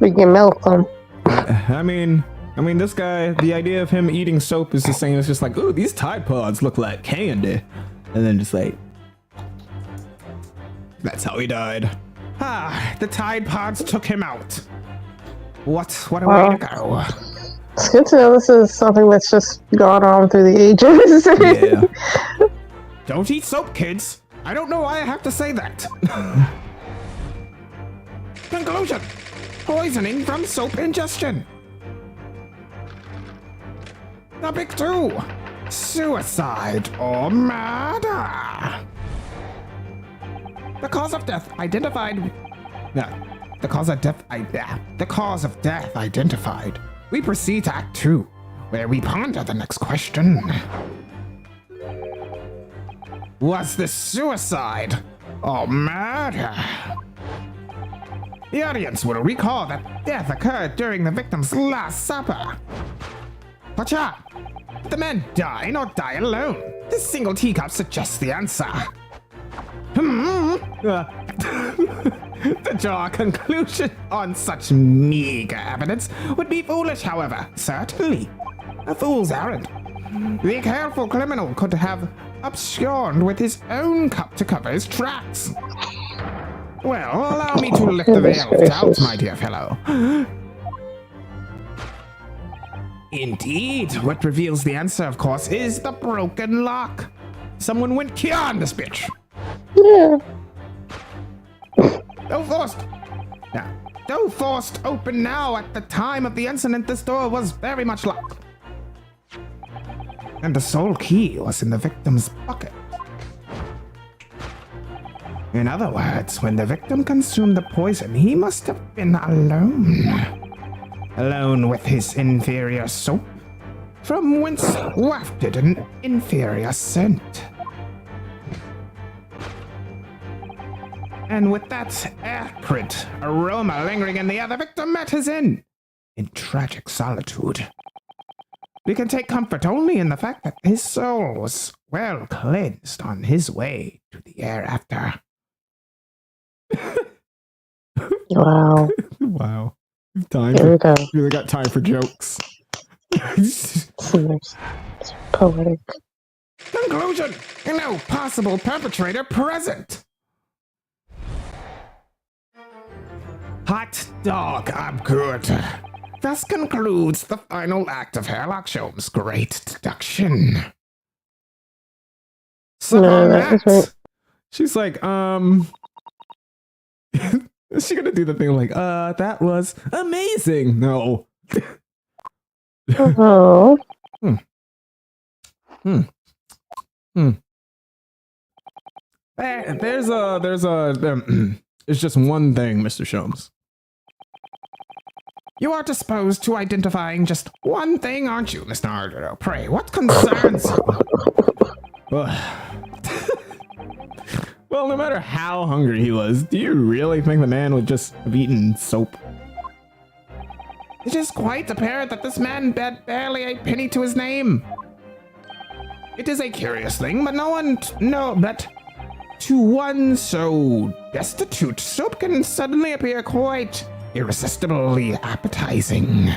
S2: We can melt them.
S3: I mean, I mean, this guy, the idea of him eating soap is the same as just like, ooh, these Tide Pods look like candy. And then just like, that's how he died.
S1: Ah, the Tide Pods took him out. What a way to go.
S2: It's good to know this is something that's just gone on through the ages.
S3: Yeah.
S1: Don't eat soap, kids. I don't know why I have to say that. Conclusion. Poisoning from soap ingestion. Topic 2. Suicide or murder. The cause of death identified. The cause of death identified. We proceed to Act 2, where we ponder the next question. Was this suicide or murder? The audience will recall that death occurred during the victim's last supper. Pacha, did the man die or die alone? This single teacup suggests the answer. To draw a conclusion on such meager evidence would be foolish, however. Certainly. A fool's errand. The careful criminal could have obscured with his own cup to cover his tracks. Well, allow me to lift the veil of doubt, my dear fellow. Indeed, what reveals the answer, of course, is the broken lock. Someone went key on this bitch.
S2: Yeah.
S1: Though forced open now, at the time of the incident, this door was very much locked. And the sole key was in the victim's pocket. In other words, when the victim consumed the poison, he must have been alone. Alone with his inferior soap, from whence wafted an inferior scent. And with that acrid aroma lingering in the air, the victim met his end in tragic solitude. We can take comfort only in the fact that his soul was well cleansed on his way to the hereafter.
S2: Wow.
S3: Wow. Time.
S2: Here we go.
S3: Really got time for jokes.
S2: It's poetic.
S1: Conclusion! No possible perpetrator present. Hot dog, I'm good. Thus concludes the final act of Sherlock Holmes' great deduction. So
S2: No, that was right.
S3: She's like, is she gonna do the thing like, that was amazing? No.
S2: Oh.
S3: It's just one thing, Mr. Sholmes.
S1: You are disposed to identifying just one thing, aren't you, Mr. Ardero? Pray, what concerns you?
S3: Well, no matter how hungry he was, do you really think the man would just have eaten soap?
S1: It is quite apparent that this man had barely a penny to his name. It is a curious thing, but but to one so destitute, soap can suddenly appear quite irresistibly appetizing.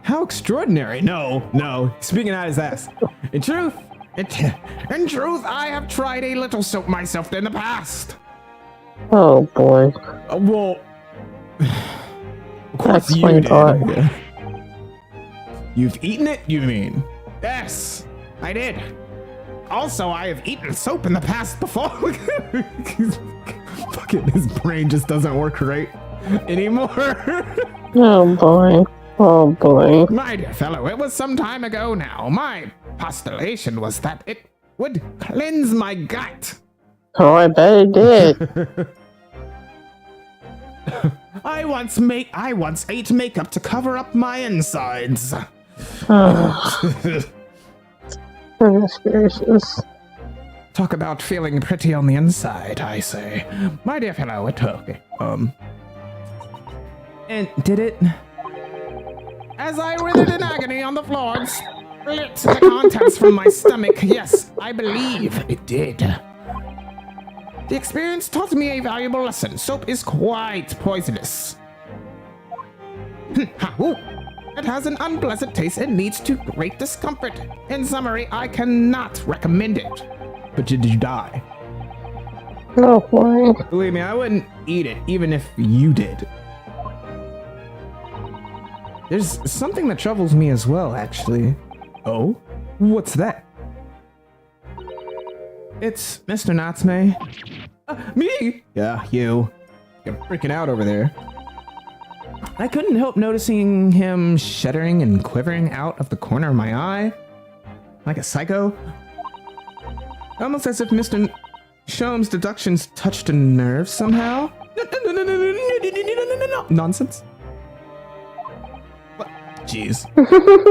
S3: How extraordinary. No, speaking out his ass. In truth,
S1: I have tried a little soap myself in the past.
S2: Oh boy.
S3: Well, of course
S2: That's
S3: you
S2: my
S3: did.
S2: thought.
S3: Yeah. You've eaten it, you mean?
S1: Yes, I did. Also, I have eaten soap in the past before.
S3: Fucking his brain just doesn't work right anymore.
S2: Oh boy. Oh boy.
S1: My dear fellow, it was some time ago now. My postulation was that it would cleanse my gut.
S2: Oh, I bet it did.
S1: I once ate makeup to cover up my insides.
S2: Oh. Goodness gracious.
S1: Talk about feeling pretty on the inside, I say. My dear fellow, it took.
S3: And did it?
S1: As I writhed in agony on the floor and split the contents from my stomach, yes, I believe it did. The experience taught me a valuable lesson. Soap is quite poisonous. It has an unpleasant taste and leads to great discomfort. In summary, I cannot recommend it.
S3: But did you die?
S2: Oh boy.
S3: Believe me, I wouldn't eat it, even if you did.
S1: There's something that troubles me as well, actually.
S3: Oh? What's that?
S1: It's Mr. Natsume.
S3: Me? Yeah, you. You're freaking out over there.
S1: I couldn't help noticing him shuddering and quivering out of the corner of my eye. Like a psycho. Almost as if Mr. Shom's deductions touched a nerve somehow. No. Nonsense.
S3: Jeez.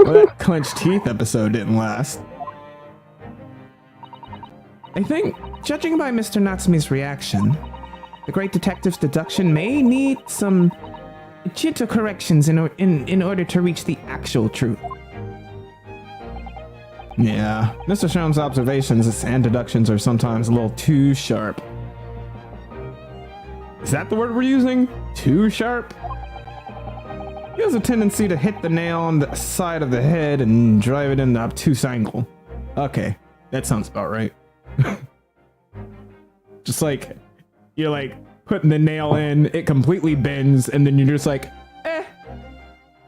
S3: Well, that clenched teeth episode didn't last.
S1: I think, judging by Mr. Natsume's reaction, the great detective's deduction may need some gentle corrections in order to reach the actual truth.
S3: Yeah, Mr. Shom's observations and deductions are sometimes a little too sharp. Is that the word we're using? Too sharp? He has a tendency to hit the nail on the side of the head and drive it in the obtuse angle. Okay, that sounds about right. Just like, you're like putting the nail in, it completely bends, and then you're just like,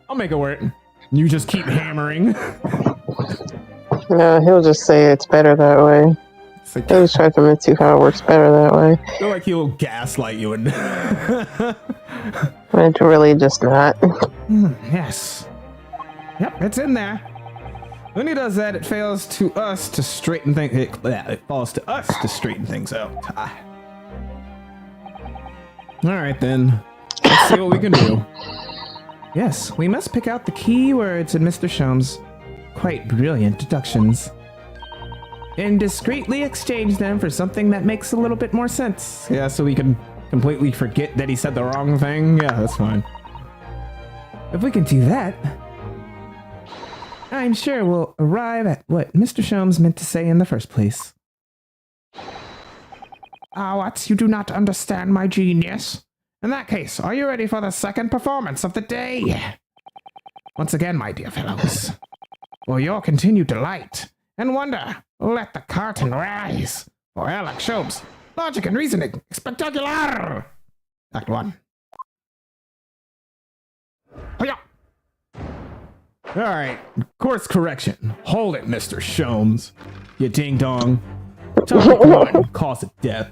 S3: I'll make it work. You just keep hammering.
S2: No, he'll just say it's better that way.
S3: Like,
S2: He'll just try to convince you how it works better that way.
S3: I feel like he'll gaslight you and
S2: It's really just not.
S1: Yes. Yep, it's in there.
S3: when he does that, it fails to us to straighten things. It falls to us to straighten things out. All right then, let's see what we can do.
S1: Yes, we must pick out the key words in Mr. Shom's quite brilliant deductions and discreetly exchange them for something that makes a little bit more sense.
S3: Yeah, so we can completely forget that he said the wrong thing. Yeah, that's fine.
S1: If we can do that, I'm sure we'll arrive at what Mr. Shom's meant to say in the first place. Ah, what? You do not understand my genius? In that case, are you ready for the second performance of the day? Once again, my dear fellows, for your continued delight and wonder, let the curtain rise for Elle Shom's Logic and Reasoning Spectacular! Act 1. Hiya!
S3: All right, course correction. Hold it, Mr. Shomes. You ding dong. Topic 1, cause of death.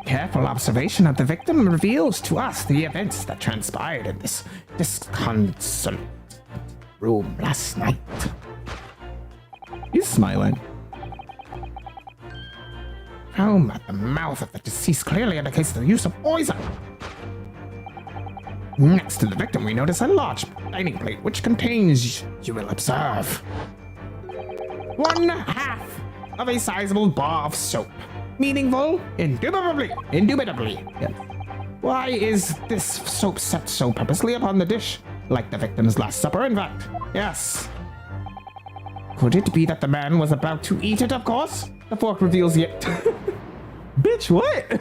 S1: Careful observation of the victim reveals to us the events that transpired in this disconsolate room last night.
S3: He's smiling.
S1: Foam at the mouth of the deceased clearly indicates the use of poison. Next to the victim, we notice a large dining plate which contains, you will observe, 1/2 of a sizable bar of soap. Meaningful? Indubitably. Yes. Why is this soap set so purposely upon the dish? Like the victim's last supper, in fact. Yes. Could it be that the man was about to eat it, of course? The fork reveals yet.
S3: Bitch, what?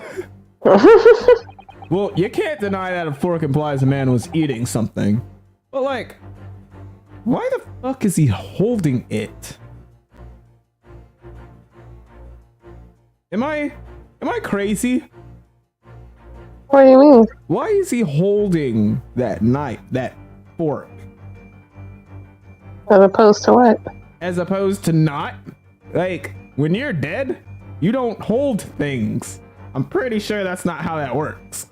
S3: Well, you can't deny that a fork implies a man was eating something. But like, why the fuck is he holding it? Am I crazy?
S2: What do you mean?
S3: Why is he holding that knife, that fork?
S2: As opposed to what?
S3: As opposed to not? Like, when you're dead, you don't hold things. I'm pretty sure that's not how that works.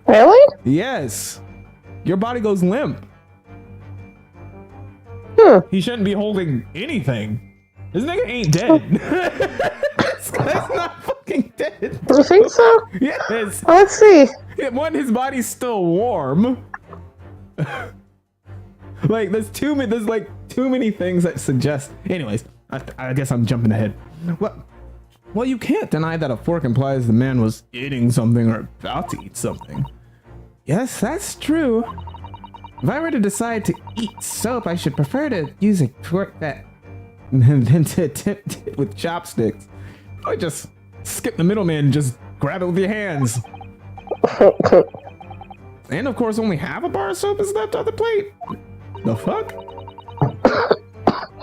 S2: Really?
S3: Yes. Your body goes limp. He shouldn't be holding anything. This nigga ain't dead. This guy's not fucking dead.
S2: You think so?
S3: Yes.
S2: Let's see.
S3: One, his body's still warm. Like, there's too many things that suggest. Anyways, I guess I'm jumping ahead. Well, you can't deny that a fork implies the man was eating something or about to eat something.
S1: Yes, that's true. If I were to decide to eat soap, I should prefer to use a fork that
S3: than to attempt it with chopsticks. I just skip the middleman and just grab it with your hands. And of course, only half a bar of soap is left on the plate. The fuck?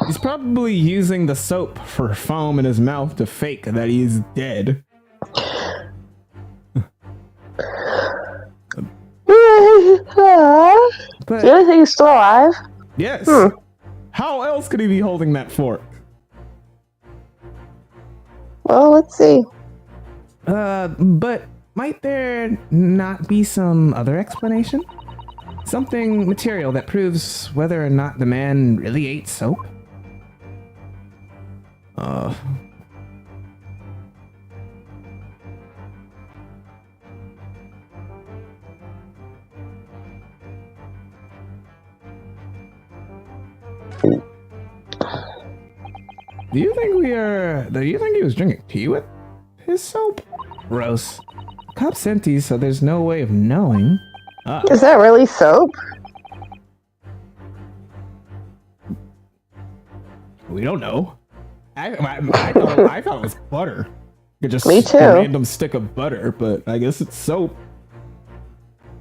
S3: He's probably using the soap for foam in his mouth to fake that he's dead. But,
S2: do you think he's still alive?
S3: yes. How else could he be holding that fork?
S2: Well, let's see.
S1: But might there not be some other explanation? Something material that proves whether or not the man really ate soap?
S3: Do you think he was drinking tea with his soap?
S1: Gross. Cup's empty, so there's no way of knowing.
S2: Is that really soap?
S3: We don't know. I thought it was butter. You could just
S2: Me too.
S3: a random stick of butter, but I guess it's soap.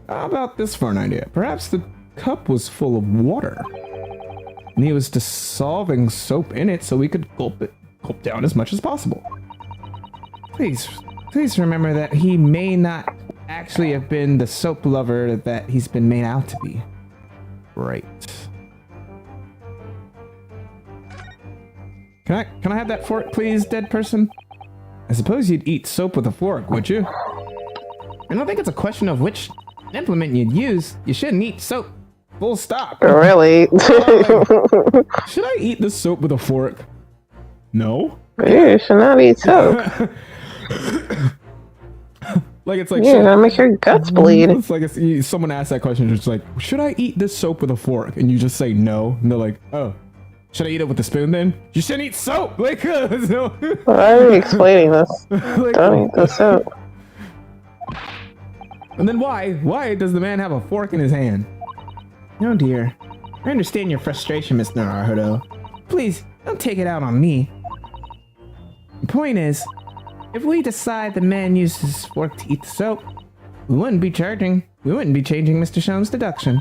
S3: How about this for an idea? Perhaps the cup was full of water, and he was dissolving soap in it so we could gulp down as much as possible.
S1: Please remember that he may not actually have been the soap lover that he's been made out to be.
S3: Right. Can I have that fork, please, dead person? I suppose you'd eat soap with a fork, would you?
S1: I don't think it's a question of which implement you'd use. You shouldn't eat soap. Full stop.
S2: Really?
S3: Should I eat this soap with a fork? No.
S2: You should not eat soap.
S3: Like it's like
S2: You're gonna make your guts bleed.
S3: It's like someone asked that question, just like, should I eat this soap with a fork? And you just say no, and they're like, oh, should I eat it with a spoon then? You shouldn't eat soap. Like, no.
S2: Why are you explaining this?
S3: Like,
S2: Don't eat the soap.
S3: and then why does the man have a fork in his hand?
S1: Oh dear. I understand your frustration, Mr. Naruto. Please, don't take it out on me. The point is, if we decide the man used his fork to eat the soap, we wouldn't be changing Mr. Shone's deduction.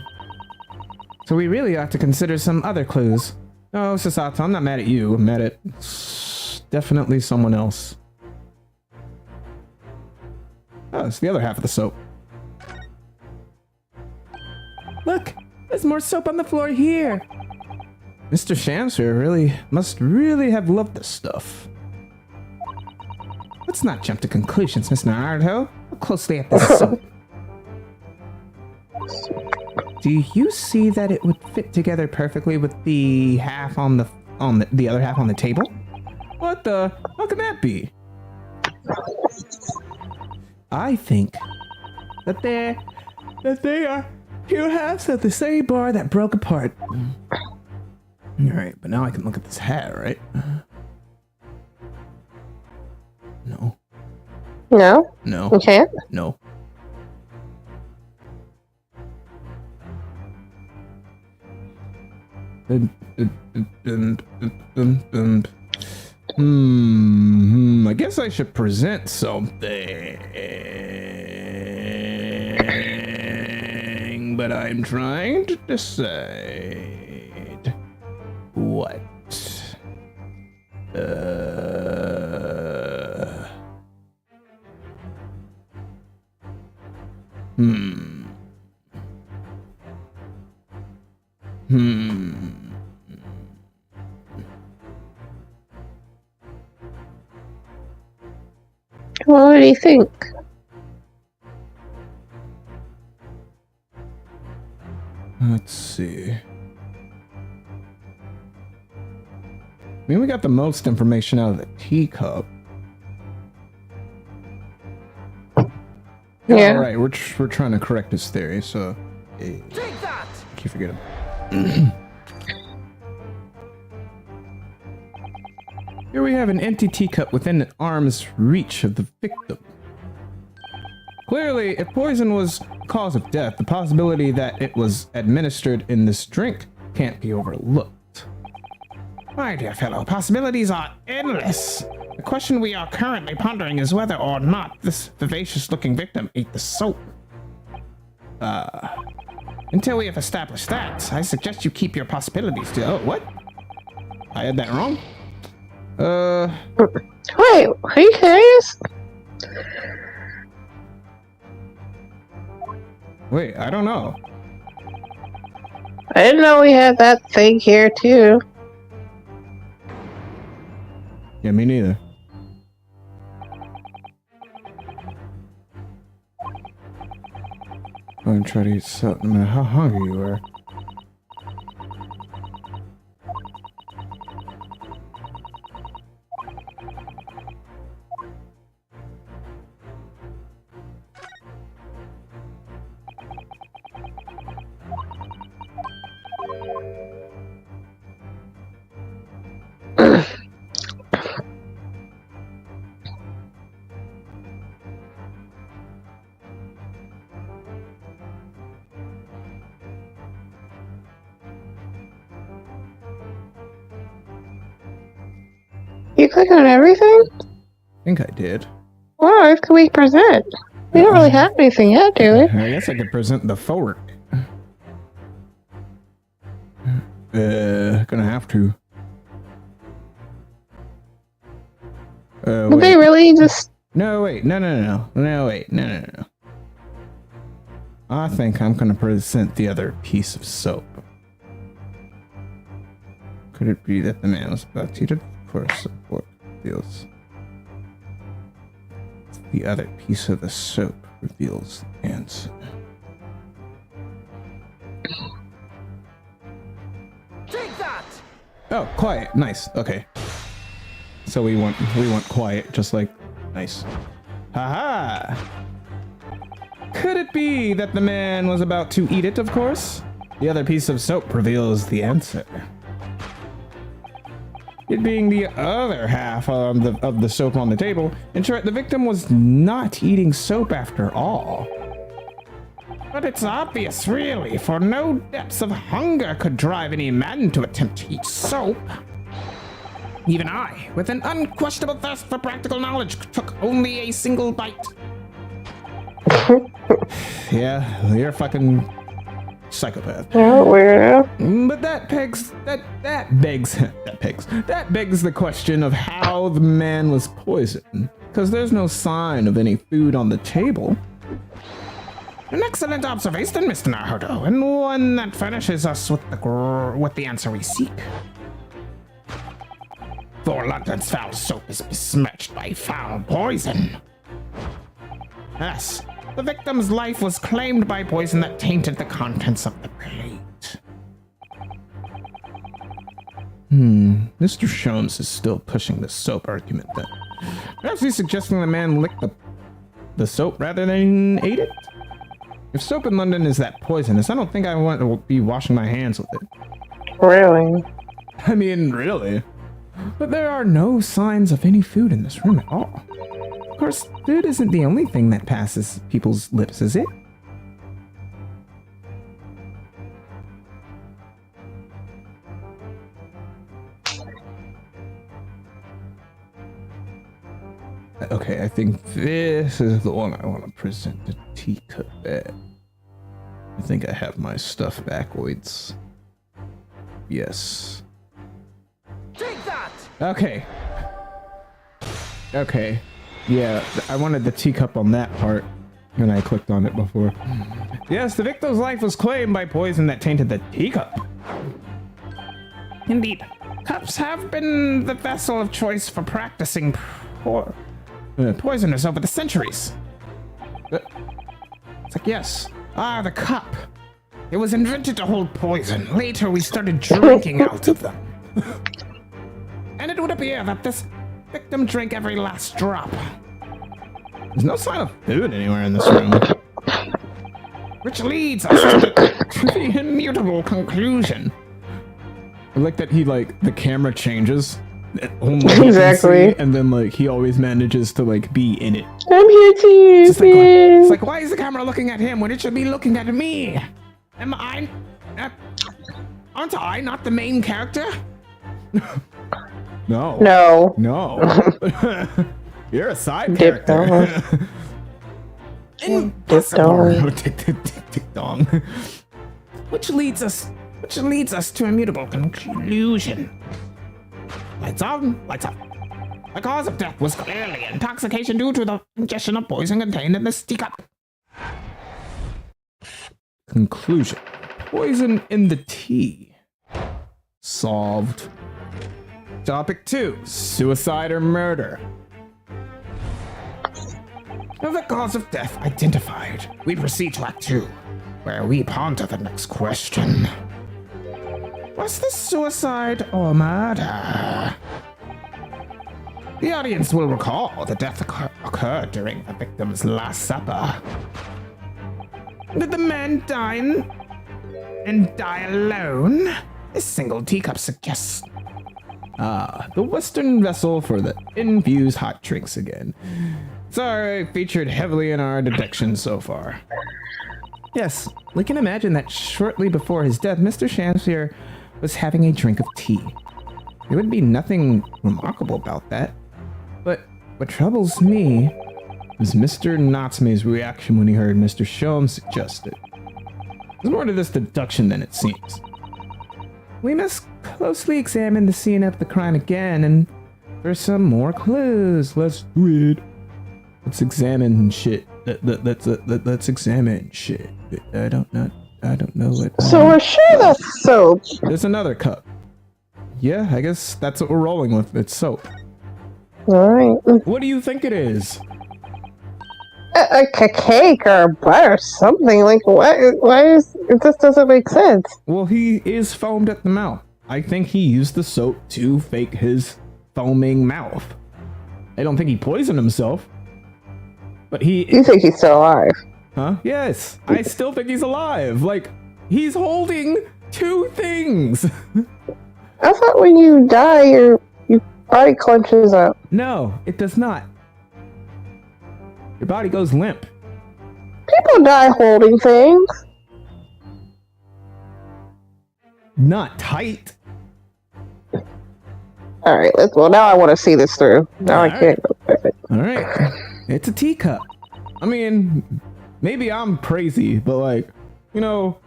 S1: So we really ought to consider some other clues.
S3: Oh, Sasato, I'm not mad at you. I'm mad at definitely someone else. Oh, it's the other half of the soap.
S1: Look, there's more soap on the floor here.
S3: Mr. Shamster must really have loved this stuff.
S1: Let's not jump to conclusions, Mr. Naruto. Look closely at this soap. Do you see that it would fit together perfectly with the half on the other half on the table?
S3: What the? How can that be?
S1: I think that they are two halves of the same bar that broke apart.
S3: Alright, but now I can look at this hat, right? No.
S2: No?
S3: No.
S2: You can't?
S3: No. I guess I should present something, but I'm trying to decide what.
S2: What do you think?
S3: Let's see. I mean, we got the most information out of the teacup.
S2: Yeah.
S3: All right, we're trying to correct this theory, so. Take that! Keep forgetting. Here we have an empty teacup within an arm's reach of the victim. Clearly, if poison was the cause of death, the possibility that it was administered in this drink can't be overlooked.
S1: My dear fellow, possibilities are endless. The question we are currently pondering is whether or not this vivacious-looking victim ate the soap. Until we have established that, I suggest you keep your possibilities to— Oh, what? I had that wrong?
S2: Wait, are you serious?
S3: Wait, I don't know.
S2: I didn't know we had that thing here too.
S3: Yeah, me neither. I'm gonna try to eat something. No matter how hungry you are.
S2: You click on everything?
S3: I think I did.
S2: Wow, what can we present? We don't really have anything yet, do we?
S3: I guess I could present the fork. Gonna have to.
S2: Would they really just...
S3: No, wait. No, wait. No. I think I'm gonna present the other piece of soap. Could it be that the man was about to eat it? Of course, support feels. The other piece of the soap reveals the answer.
S4: Take that!
S3: Oh, quiet. Nice. Okay. So we want quiet, just like nice. Haha! Could it be that the man was about to eat it, of course? The other piece of soap reveals the answer. It being the other half of the soap on the table, in short, the victim was not eating soap after all.
S1: But it's obvious, really, for no depths of hunger could drive any man to attempt to eat soap. Even I, with an unquestionable thirst for practical knowledge, took only a single bite.
S3: Yeah, you're a fucking psychopath.
S2: Oh, weirdo.
S3: But that begs the question of how the man was poisoned, because there's no sign of any food on the table.
S1: An excellent observation, Mr. Naruto, and one that furnishes us with the answer we seek. For London's foul soap is besmirched by foul poison. Yes, the victim's life was claimed by poison that tainted the contents of the plate.
S3: Mr. Shones is still pushing the soap argument then. Perhaps he's suggesting the man licked the soap rather than ate it? If soap in London is that poisonous, I don't think I want to be washing my hands with it.
S2: Really?
S3: I mean, really? But there are no signs of any food in this room at all. Of course, food isn't the only thing that passes people's lips, is it? Okay, I think this is the one I want to present the teacup at. I think I have my stuff backwards. Yes.
S4: Take that!
S3: Okay. Okay. Yeah, I wanted the teacup on that part when I clicked on it before. Yes, the victim's life was claimed by poison that tainted the teacup.
S1: Indeed, cups have been the vessel of choice for practicing poisoners over the centuries. It's like, yes, the cup. It was invented to hold poison. Later, we started drinking out of them. And it would appear that this victim drank every last drop.
S3: There's no sign of food anywhere in this room.
S1: Which leads us to the immutable conclusion.
S3: I like that the camera changes. Only he can
S2: Exactly.
S3: see, and then he always manages to be in it.
S2: I'm here to use
S1: It's like, why is the camera looking at him when it should be looking at me? Aren't I not the main character?
S3: No.
S2: No.
S3: No. You're a side
S2: Dip
S3: character.
S2: Dip dong.
S3: Tick dong.
S1: Which leads us to immutable conclusion. Lights on, lights off. The cause of death was clearly intoxication due to the ingestion of poison contained in this teacup.
S3: Conclusion. Poison in the tea. Solved. Topic 2. Suicide or murder.
S1: The cause of death identified. We proceed to Act 2, where we ponder the next question. Was this suicide or murder? The audience will recall the death occurred during the victim's Last Supper. Did the man dine and die alone? This single teacup suggests.
S3: The Western vessel for the infused hot drinks again. Sorry, featured heavily in our detection so far. Yes, we can imagine that shortly before his death, Mr. Shamsier was having a drink of tea. There would be nothing remarkable about that. But what troubles me is Mr. Natsume's reaction when he heard Mr. Shom suggest it. There's more to this deduction than it seems. We must closely examine the scene of the crime again and for some more clues. Let's do it. Let's examine shit. Let's examine shit. I don't know what.
S2: So we're sure that's soap.
S3: There's another cup. Yeah, I guess that's what we're rolling with. It's soap.
S2: Alright.
S3: What do you think it is?
S2: A cake or butter or something. Like, why is it just doesn't make sense?
S3: Well, he is foamed at the mouth. I think he used the soap to fake his foaming mouth. I don't think he poisoned himself. But
S2: You think he's still alive?
S3: Huh? Yes. I still think he's alive. Like, he's holding two things.
S2: I thought when you die, your body clenches up.
S3: No, it does not. Your body goes limp.
S2: People die holding things.
S3: Not tight.
S2: All right, well, now I want to see this through. Now I can't go with it.
S3: All right. It's a teacup. I mean, maybe I'm crazy, but like, you know,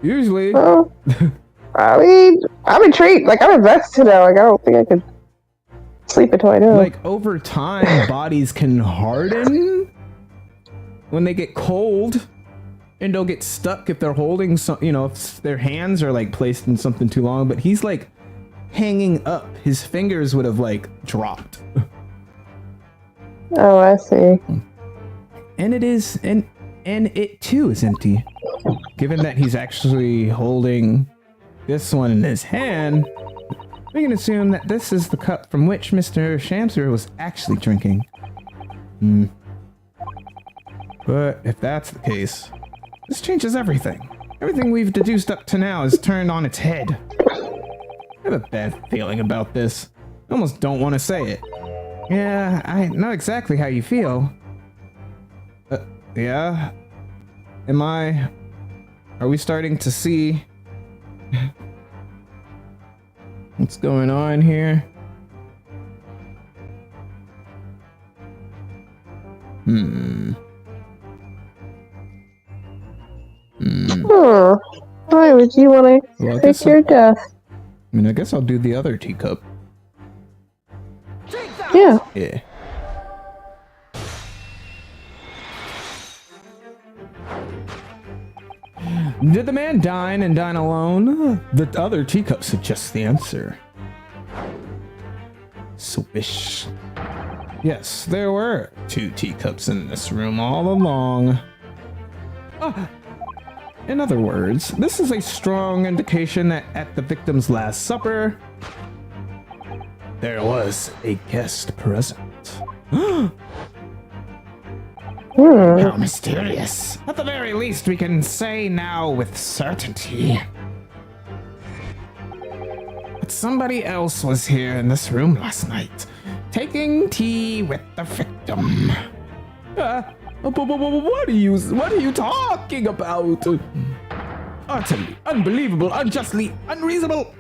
S3: usually.
S2: Well, I mean, I'm intrigued. Like, I'm invested now. Like, I don't think I could sleep until I know.
S3: Like, over time, bodies can harden when they get cold, and they'll get stuck if they're holding some, you know, if their hands are like placed in something too long. But he's like hanging up. His fingers would have like dropped.
S2: Oh, I see.
S3: And it is, and it too is empty. Given that he's actually holding this one in his hand, we can assume that this is the cup from which Mr. Shamsier was actually drinking. But if that's the case, this changes everything. Everything we've deduced up to now is turned on its head. I have a bad feeling about this. I almost don't want to say it. Yeah, I know exactly how you feel. Yeah? Are we starting to see what's going on here?
S2: Why would you want to fake your death?
S3: I mean, I guess I'll do the other teacup.
S4: Take that!
S2: Yeah.
S3: Yeah. Did the man dine and dine alone? The other teacup suggests the answer. Swish. Yes, there were two teacups in this room all along. In other words, this is a strong indication that at the victim's Last Supper, there was a guest present.
S1: How mysterious. At the very least, we can say now with certainty that somebody else was here in this room last night, taking tea with the victim.
S3: What are you talking about?
S1: Utterly unbelievable, unjustly unreasonable.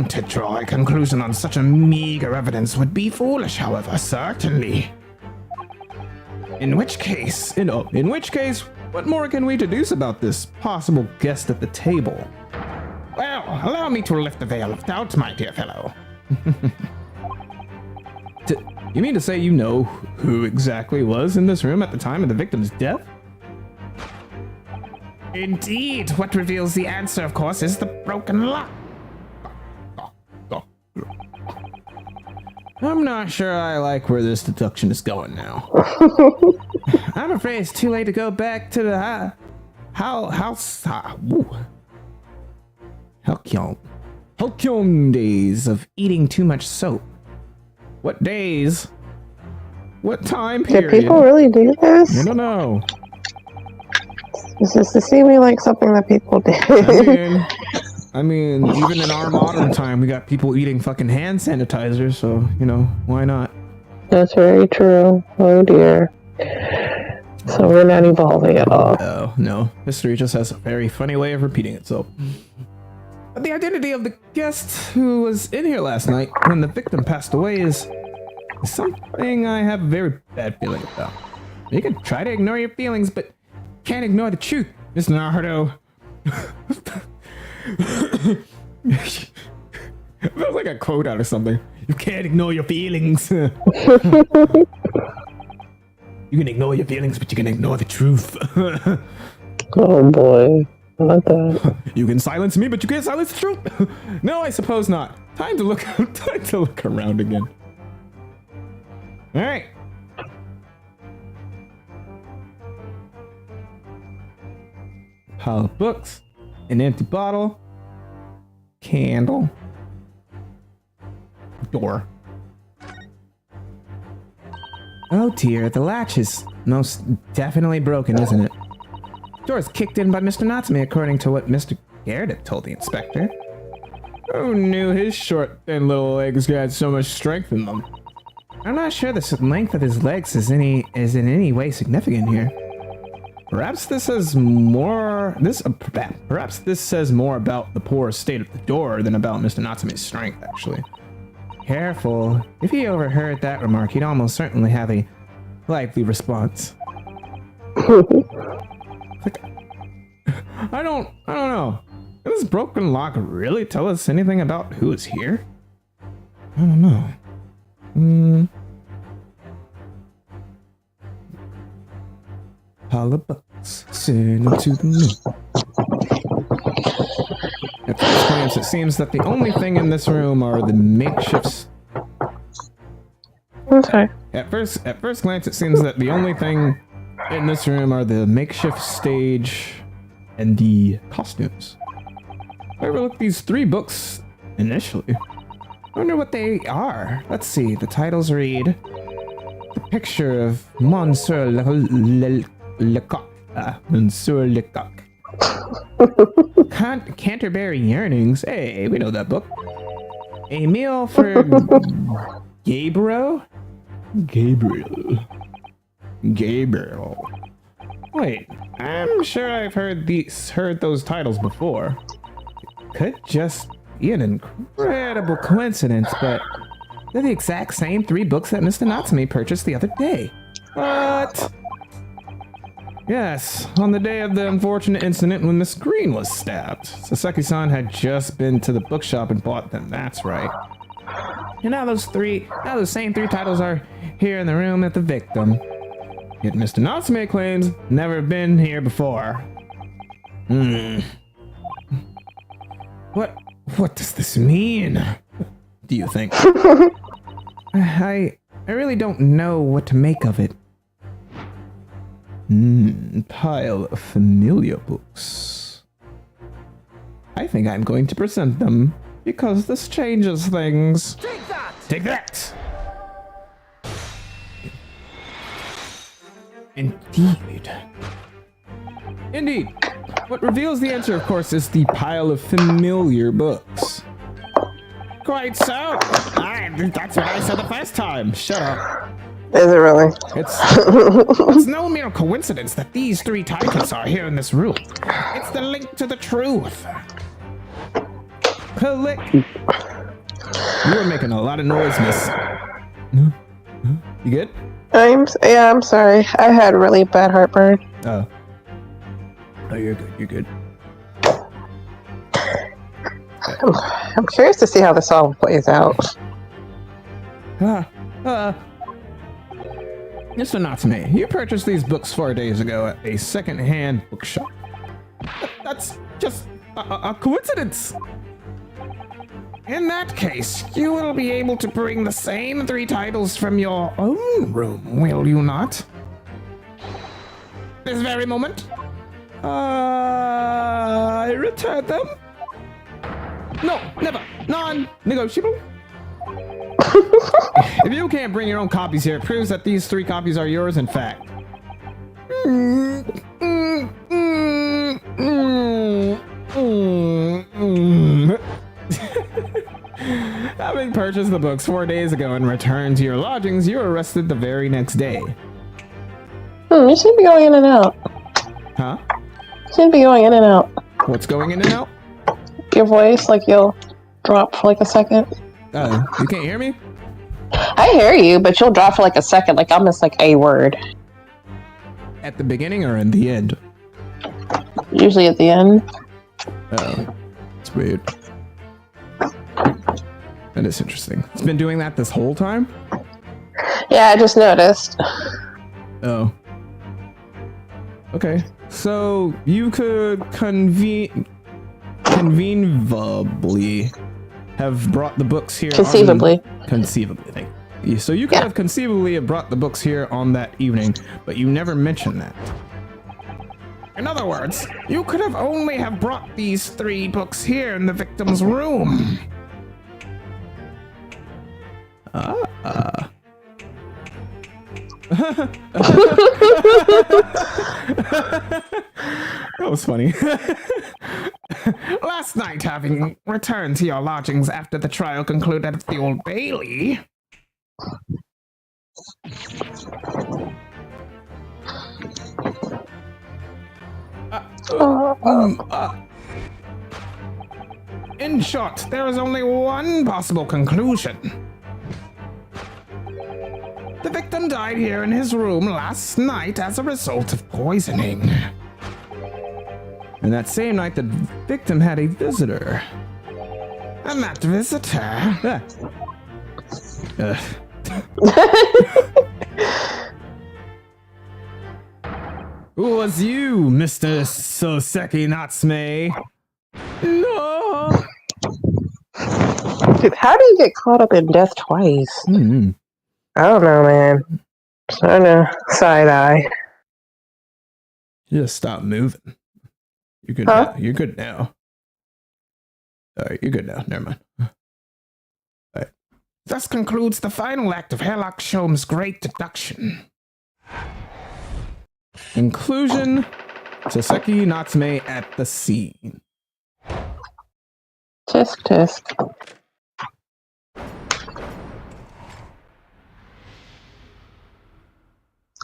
S1: To draw a conclusion on such a meager evidence would be foolish, however, certainly. In which case,
S3: what more can we deduce about this possible guest at the table?
S1: well, allow me to lift the veil of doubt, my dear fellow.
S3: You mean to say you know who exactly was in this room at the time of the victim's death?
S1: Indeed, what reveals the answer, of course, is the broken lock.
S3: I'm not sure I like where this deduction is going now. I'm afraid it's too late to go back to the halcyon days of eating too much soap. What days? What time period?
S2: Did people really do this?
S3: I don't know.
S2: This is to seem like something that people did.
S3: I mean, even in our modern time, we got people eating fucking hand sanitizer, so, you know, why not?
S2: That's very true. Oh dear. So we're not evolving at all.
S3: Oh, no. History just has a very funny way of repeating itself. But the identity of the guest who was in here last night when the victim passed away is something I have a very bad feeling about. You can try to ignore your feelings, but can't ignore the truth, Mr. Naruto. It feels like a quote out of something. You can't ignore your feelings. You can ignore your feelings, but you can ignore the truth.
S2: Oh boy. Not that.
S3: You can silence me, but you can't silence the truth. No, I suppose not. Time to look around again. All right. Pile of books, an empty bottle, candle, door. Oh dear, the latch is most definitely broken, isn't it? Door's kicked in by Mr. Natsume, according to what Mr. Garrett told the inspector. Who knew his short, thin little legs had so much strength in them? I'm not sure the length of his legs is in any way significant here. Perhaps this says more. Perhaps this says more about the poor state of the door than about Mr. Natsume's strength, actually. Careful. If he overheard that remark, he'd almost certainly have a lively response. I don't know. Does this broken lock really tell us anything about who is here? I don't know. Pile of books, send them to the moon. At first glance, it seems that the only thing in this room are the makeshifts.
S2: Okay.
S3: At first glance, it seems that the only thing in this room are the makeshift stage and the costumes. I overlooked these 3 books initially. I wonder what they are. Let's see. The titles read: The Picture of Monsieur Lecoq. Monsieur Lecoq. Canterbury Yearnings. Hey, we know that book. A Meal for Gabriel. Wait, I'm sure I've heard those titles before. Could just be an incredible coincidence, but they're the exact same 3 books that Mr. Natsume purchased the other day. What? Yes, on the day of the unfortunate incident when Miss Green was stabbed. Sasaki-san had just been to the bookshop and bought them, that's right. And now those same 3 titles are here in the room at the victim. Yet Mr. Natsume claims never been here before. What does this mean? Do you think? I really don't know what to make of it. Pile of familiar books. I think I'm going to present them because this changes things.
S4: Take that!
S3: Take that! Indeed. What reveals the answer, of course, is the pile of familiar books. Quite so. That's what I said the first time. Shut up.
S2: Is it really?
S1: It's no mere coincidence that these 3 titles are here in this room. It's the link to the truth.
S3: Click. You were making a lot of noise, miss. You good?
S2: I'm sorry. I had really bad heartburn.
S3: Oh. Oh, you're good. You're good.
S2: I'm curious to see how this all plays out.
S3: Mr. Natsume, you purchased these books 4 days ago at a second-hand bookshop. That's just a coincidence.
S1: In that case, you will be able to bring the same 3 titles from your own room, will you not? This very moment?
S3: I returned them? No, never. Non-negotiable. If you can't bring your own copies here, it proves that these 3 copies are yours, in fact. Having purchased the books 4 days ago and returned to your lodgings, you were arrested the very next day.
S2: You seem to be going in and out.
S3: Huh?
S2: You seem to be going in and out.
S3: What's going in and out?
S2: Your voice, like you'll drop for like a second.
S3: You can't hear me?
S2: I hear you, but you'll drop for like a second, like almost like a word.
S3: At the beginning or in the end?
S2: Usually at the end.
S3: Oh, it's weird. That is interesting. It's been doing that this whole time?
S2: Yeah, I just noticed.
S3: Oh. Okay. So you could conceivably have brought the books here.
S2: Conceivably.
S3: Conceivably, thank you. So you could have conceivably have brought the books here on that evening, but you never mentioned that.
S1: In other words, you could have only have brought these 3 books here in the victim's room.
S3: That was funny.
S1: Last night, having returned to your lodgings after the trial concluded at the Old Bailey, in short, there is only one possible conclusion. The victim died here in his room last night as a result of poisoning.
S3: And that same night, the victim had a visitor.
S1: And that visitor...
S3: Who was you, Mr. Soseki Natsume? No!
S2: Dude, how do you get caught up in death twice?
S3: Mm-hmm.
S2: I don't know, man. Trying to side eye.
S3: Just stop moving. You're good
S2: Huh?
S3: now. You're good now. Alright, you're good now. Never mind. Alright.
S1: Thus concludes the final act of Herlock Sholmes' great deduction.
S3: Conclusion: Soseki Natsume at the scene.
S2: Tisk, tisk.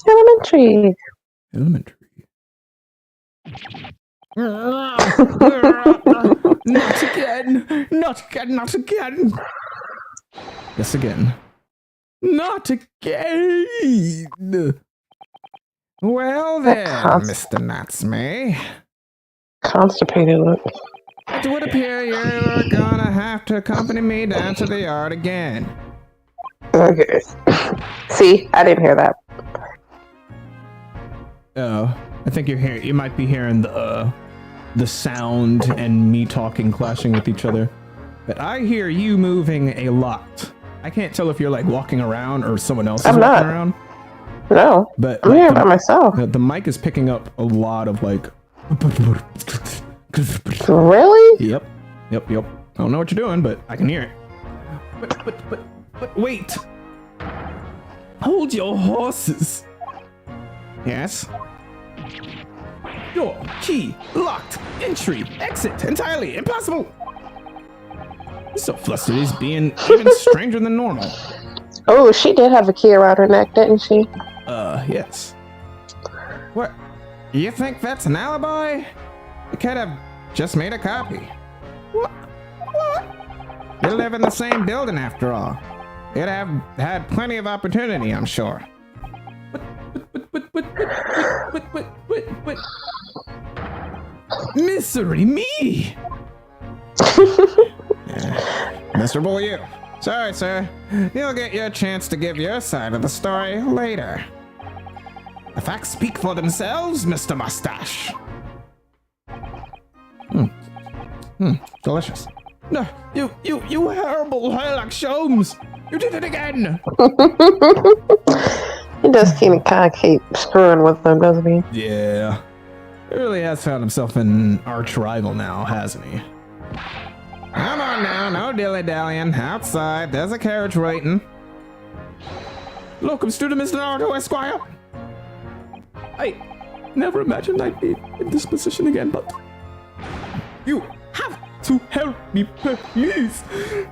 S2: Elementary.
S3: Elementary.
S1: Not again! Not again! Not again!
S3: Yes, again. Not again!
S1: Well then,
S2: Const-
S1: Mr. Natsume,
S2: Constipated look.
S1: it would appear you're gonna have to accompany me down to the yard again.
S2: Okay. See, I didn't hear that.
S3: Oh, I think you might be hearing the sound and me talking clashing with each other. But I hear you moving a lot. I can't tell if you're like walking around or someone else is
S2: I'm
S3: walking
S2: not.
S3: around.
S2: No,
S3: But
S2: I'm
S3: like,
S2: here by myself.
S3: the mic is picking up a lot of like.
S2: Really?
S3: Yep. I don't know what you're doing, but I can hear it. But wait. Hold your horses.
S1: Yes?
S3: Door, key, locked, entry, exit, entirely impossible. He's so flustered, he's being even stranger than normal.
S2: Oh, she did have a key around her neck, didn't she?
S3: Yes.
S1: What? You think that's an alibi? You could have just made a copy. What? You live in the same building after all. You'd have had plenty of opportunity, I'm sure.
S3: What? Misery me!
S1: Miserable you. Sorry, sir. You'll get your chance to give your side of the story later. The facts speak for themselves, Mr. Mustache. Delicious.
S3: No, you horrible Sherlock Holmes! You did it again!
S2: He does kind of keep screwing with them, doesn't he?
S3: Yeah. He really has found himself an arch rival now, hasn't he?
S1: Come on now, no dilly-dallying. Outside, there's a carriage waiting.
S3: Welcome, student Mr. Naruto, Esquire. I never imagined I'd be in this position again, but you have to help me, please.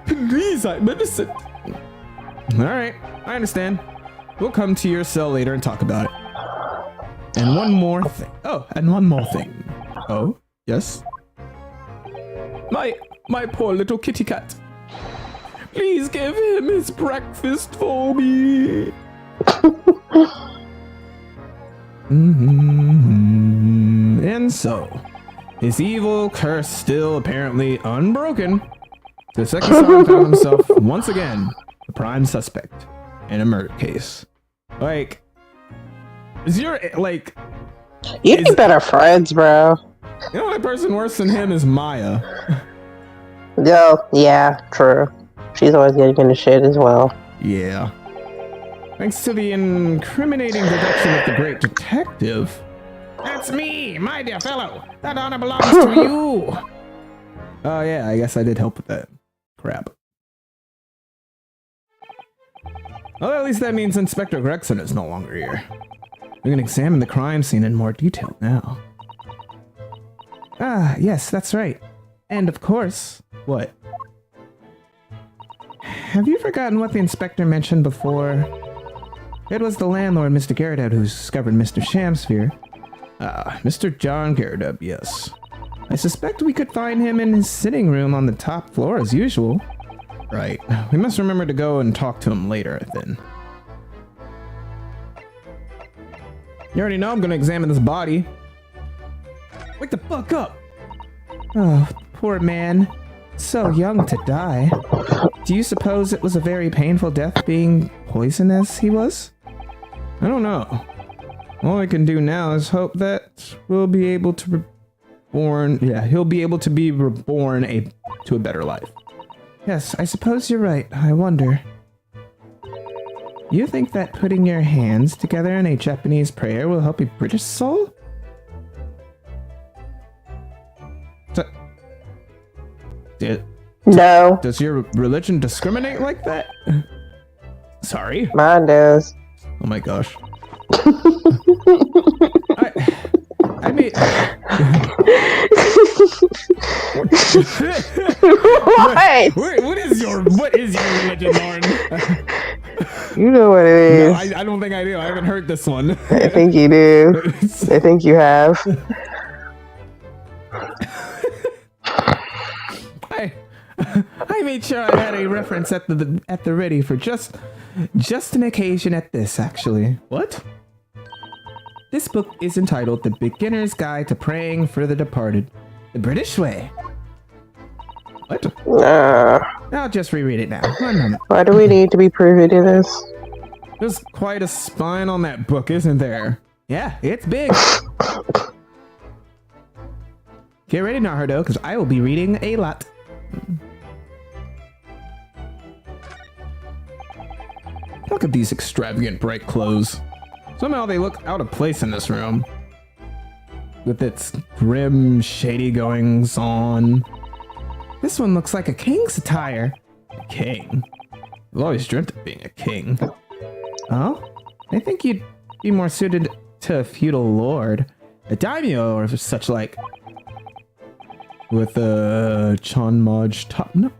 S3: Please, I'm innocent.
S1: All right, I understand.
S3: We'll come to your cell later and talk about it. And one more thing. Oh, and one more thing. Oh, yes? My poor little kitty cat. Please give him his breakfast for me. And so, his evil curse still apparently unbroken. The second son found himself once again the prime suspect in a murder case. Like, is your, like...
S2: You need better friends, bro.
S3: The only person worse than him is Maya.
S2: Yo, yeah, true. She's always getting into shit as well.
S3: Yeah. Thanks to the incriminating deduction of the great detective.
S1: That's me, my dear fellow. That honor belongs to you.
S3: Oh yeah, I guess I did help with that. Crap. Well, at least that means Inspector Gregson is no longer here. We can examine the crime scene in more detail now. Ah, yes, that's right. And of course... What?
S1: Have you forgotten what the inspector mentioned before? It was the landlord, Mr. Gyarados, who discovered Mr. Shamsphere.
S3: Ah, Mr. John Gyarados, yes.
S1: I suspect we could find him in his sitting room on the top floor as usual.
S3: Right. We must remember to go and talk to him later, then. You already know I'm gonna examine this body. Wake the fuck up!
S1: Oh, poor man. So young to die. Do you suppose it was a very painful death being poisoned as he was?
S3: I don't know. All I can do now is hope that we'll be able to he'll be able to be reborn to a better life.
S1: Yes, I suppose you're right. I wonder. You think that putting your hands together in a Japanese prayer will help a British soul?
S2: No.
S3: Does your religion discriminate like that? Sorry.
S2: Mine does.
S3: Oh my gosh.
S1: I mean...
S2: What?
S3: What is your religion, Lauren?
S2: You know what it is.
S3: No, I don't think I do. I haven't heard this one.
S2: I think you do. I think you have.
S1: I made sure I had a reference at the ready for just an occasion at this, actually.
S3: What?
S1: This book is entitled The Beginner's Guide to Praying for the Departed, the British Way.
S3: What?
S1: I'll just reread it now. 1 moment.
S2: Why do we need to be privy to this?
S3: There's quite a spine on that book, isn't there?
S1: Yeah, it's big. Get ready, Naruto, because I will be reading a lot.
S3: Look at these extravagant bright clothes. Somehow they look out of place in this room. With its grim, shady goings on.
S1: This one looks like a king's attire.
S3: A king? I've always dreamt of being a king.
S1: Oh? I think you'd be more suited to a feudal lord. A daimyo or such like.
S3: With a chanmage top knot.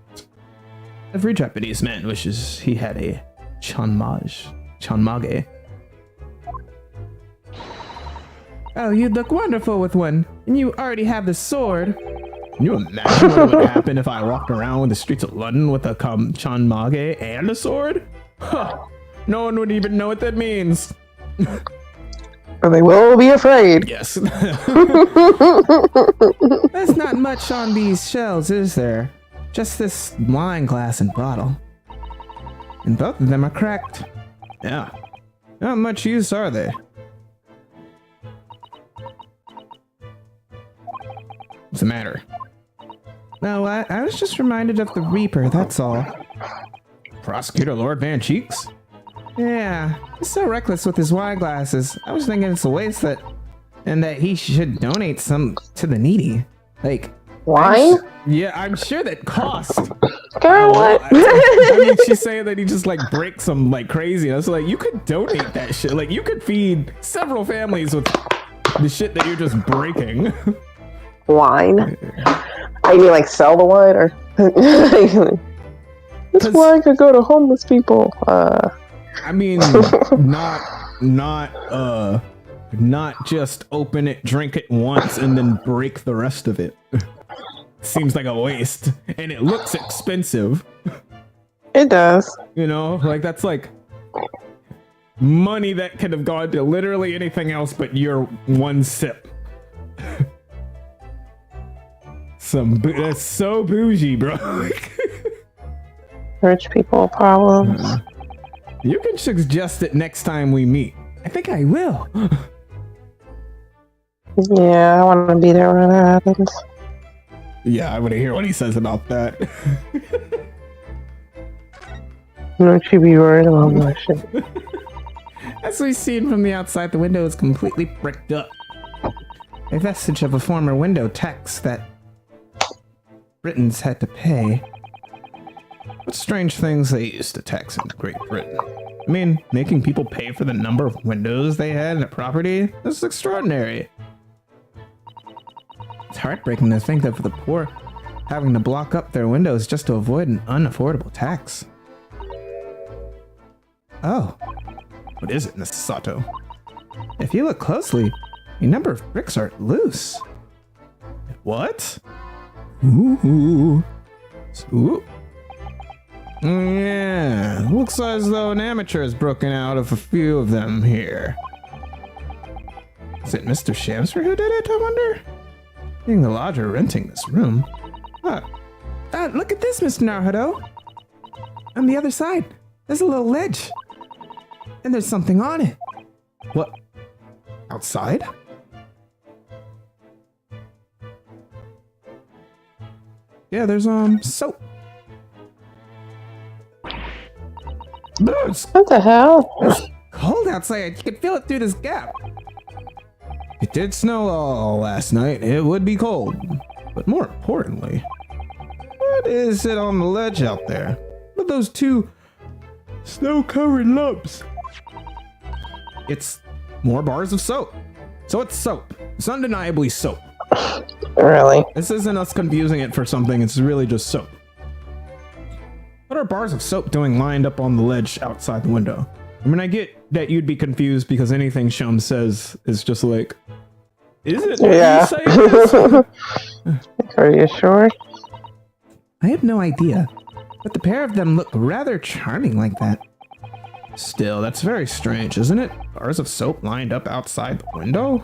S1: Every Japanese man wishes he had a chanmage. Oh, you'd look wonderful with one. And you already have the sword.
S3: Can you imagine what would happen if I walked around the streets of London with a chanmage and a sword? Huh. No one would even know what that means.
S2: Or they will be afraid.
S3: Yes.
S1: There's not much on these shelves, is there? Just this wine glass and bottle. And both of them are cracked.
S3: Yeah. Not much use, are they? What's the matter?
S1: No, I was just reminded of the Reaper, that's all.
S3: Prosecutor Lord Van Cheeks?
S1: Yeah, he's so reckless with his wine glasses. I was thinking it's a waste and that he should donate some to the needy. Like,
S2: Wine?
S3: I'm sure that cost.
S2: Girl, what?
S3: I mean, she's saying that he just like breaks them like crazy. I was like, you could donate that shit. Like, you could feed several families with the shit that you're just breaking.
S2: Wine? I mean, like, sell the wine? Or this wine could go to homeless people.
S3: I mean, not just open it, drink it once, and then break the rest of it. Seems like a waste, and it looks expensive.
S2: It does.
S3: You know, like that's like money that could have gone to literally anything else but your one sip. That's so bougie, bro.
S2: Rich people problems.
S3: You can suggest it next time we meet.
S1: I think I will.
S2: Yeah, I want to be there when that happens.
S3: Yeah, I want to hear what he says about that.
S2: Don't you be worried about my shit.
S1: As we've seen from the outside, the window is completely bricked up. A vestige of a former window tax that Britons had to pay.
S3: What strange things they used to tax in Great Britain. I mean, making people pay for the number of windows they had in a property? This is extraordinary.
S1: It's heartbreaking to think that for the poor, having to block up their windows just to avoid an unaffordable tax. Oh,
S3: What is it, Mrs. Sato?
S1: if you look closely, a number of bricks are loose.
S3: What?
S1: Ooh.
S3: Ooh. Yeah, looks as though an amateur has broken out of a few of them here. Is it Mr. Shamsford who did it, I wonder? Being the lodger renting this room.
S1: Look at this, Mr. Naruto. On the other side, there's a little ledge. And there's something on it.
S3: What? Outside?
S1: Yeah, there's soap.
S3: It's
S2: What the hell?
S1: Cold outside. You can feel it through this gap.
S3: It did snow all last night. It would be cold. But more importantly, what is it on the ledge out there? What are those two snow-covered lumps? It's more bars of soap. So it's soap. It's undeniably soap.
S2: Really?
S3: This isn't us confusing it for something. It's really just soap. What are bars of soap doing lined up on the ledge outside the window? I mean, I get that you'd be confused because anything Shum says is just like, is it what
S2: Yeah.
S3: you say it is?
S2: Are you sure?
S1: I have no idea. But the pair of them look rather charming like that.
S3: Still, that's very strange, isn't it? Bars of soap lined up outside the window?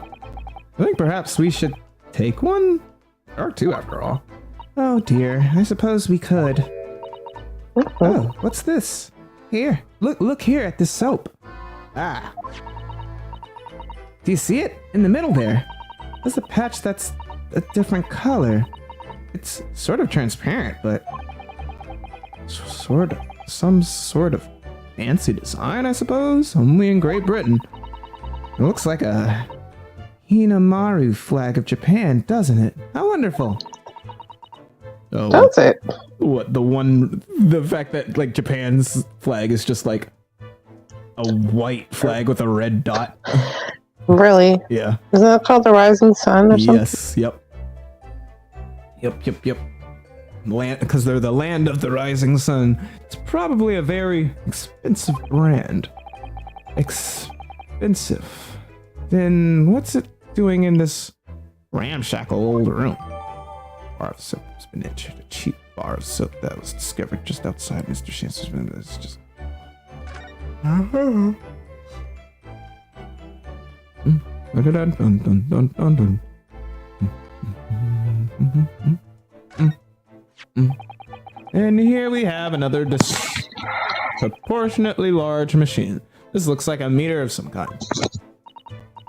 S3: I think perhaps we should take one? There are two, after all.
S1: Oh dear, I suppose we could. Oh, what's this? Here, look here at this soap.
S3: Ah,
S1: Do you see it? In the middle there. There's a patch that's a different color. It's sort of transparent, but
S3: some sort of fancy design, I suppose? Only in Great Britain.
S1: it looks like a Hinamaru flag of Japan, doesn't it? How wonderful.
S3: Oh,
S2: That's it.
S3: what, the fact that, like, Japan's flag is just, like, a white flag with a red dot.
S2: Really?
S3: Yeah.
S2: Isn't that called the Rising Sun or something?
S3: Yes, yep. Yep. Land, because they're the land of the rising sun. It's probably a very expensive brand. Expensive. Then what's it doing in this ramshackle old room? bar of soap spinach. A cheap bar of soap that was discovered just outside Mr. Shams's window. It's just. And here we have another disproportionately large machine. This looks like a meter of some kind.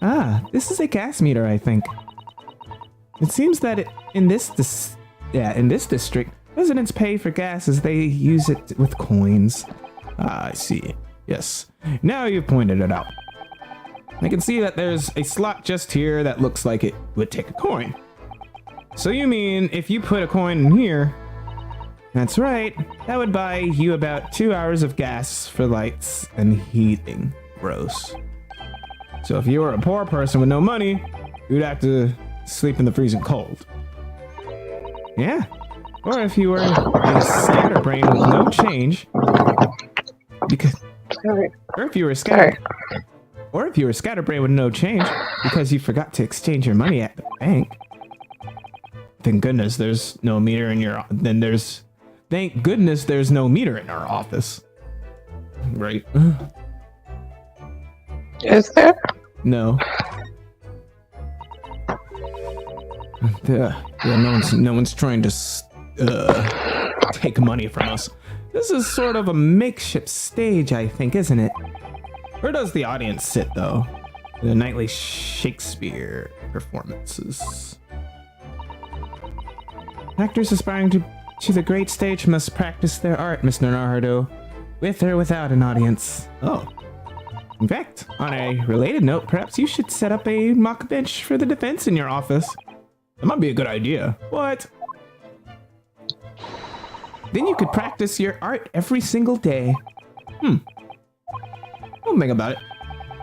S3: Ah, this is a gas meter, I think. It seems that in this district, residents pay for gas as they use it with coins. Ah, I see. Yes. Now you've pointed it out. I can see that there's a slot just here that looks like it would take a coin. So you mean if you put a coin in here, that's right, that would buy you about 2 hours of gas for lights and heating. Gross. So if you were a poor person with no money, you'd have to sleep in the freezing cold. Yeah. Or if you were a scatterbrain with no change, or if you were a scatterbrain with no change because you forgot to exchange your money at the bank. Thank goodness there's no meter in your. Thank goodness there's no meter in our office. Right.
S2: Is there?
S3: No. No one's trying to take money from us. This is sort of a makeshift stage, I think, isn't it? Where does the audience sit, though? The nightly Shakespeare performances. Actors aspiring to the great stage must practice their art, Mr. Naruto, with or without an audience. Oh. In fact, on a related note, perhaps you should set up a mock bench for the defense in your office. That might be a good idea. What? Then you could practice your art every single day. I'll think about it.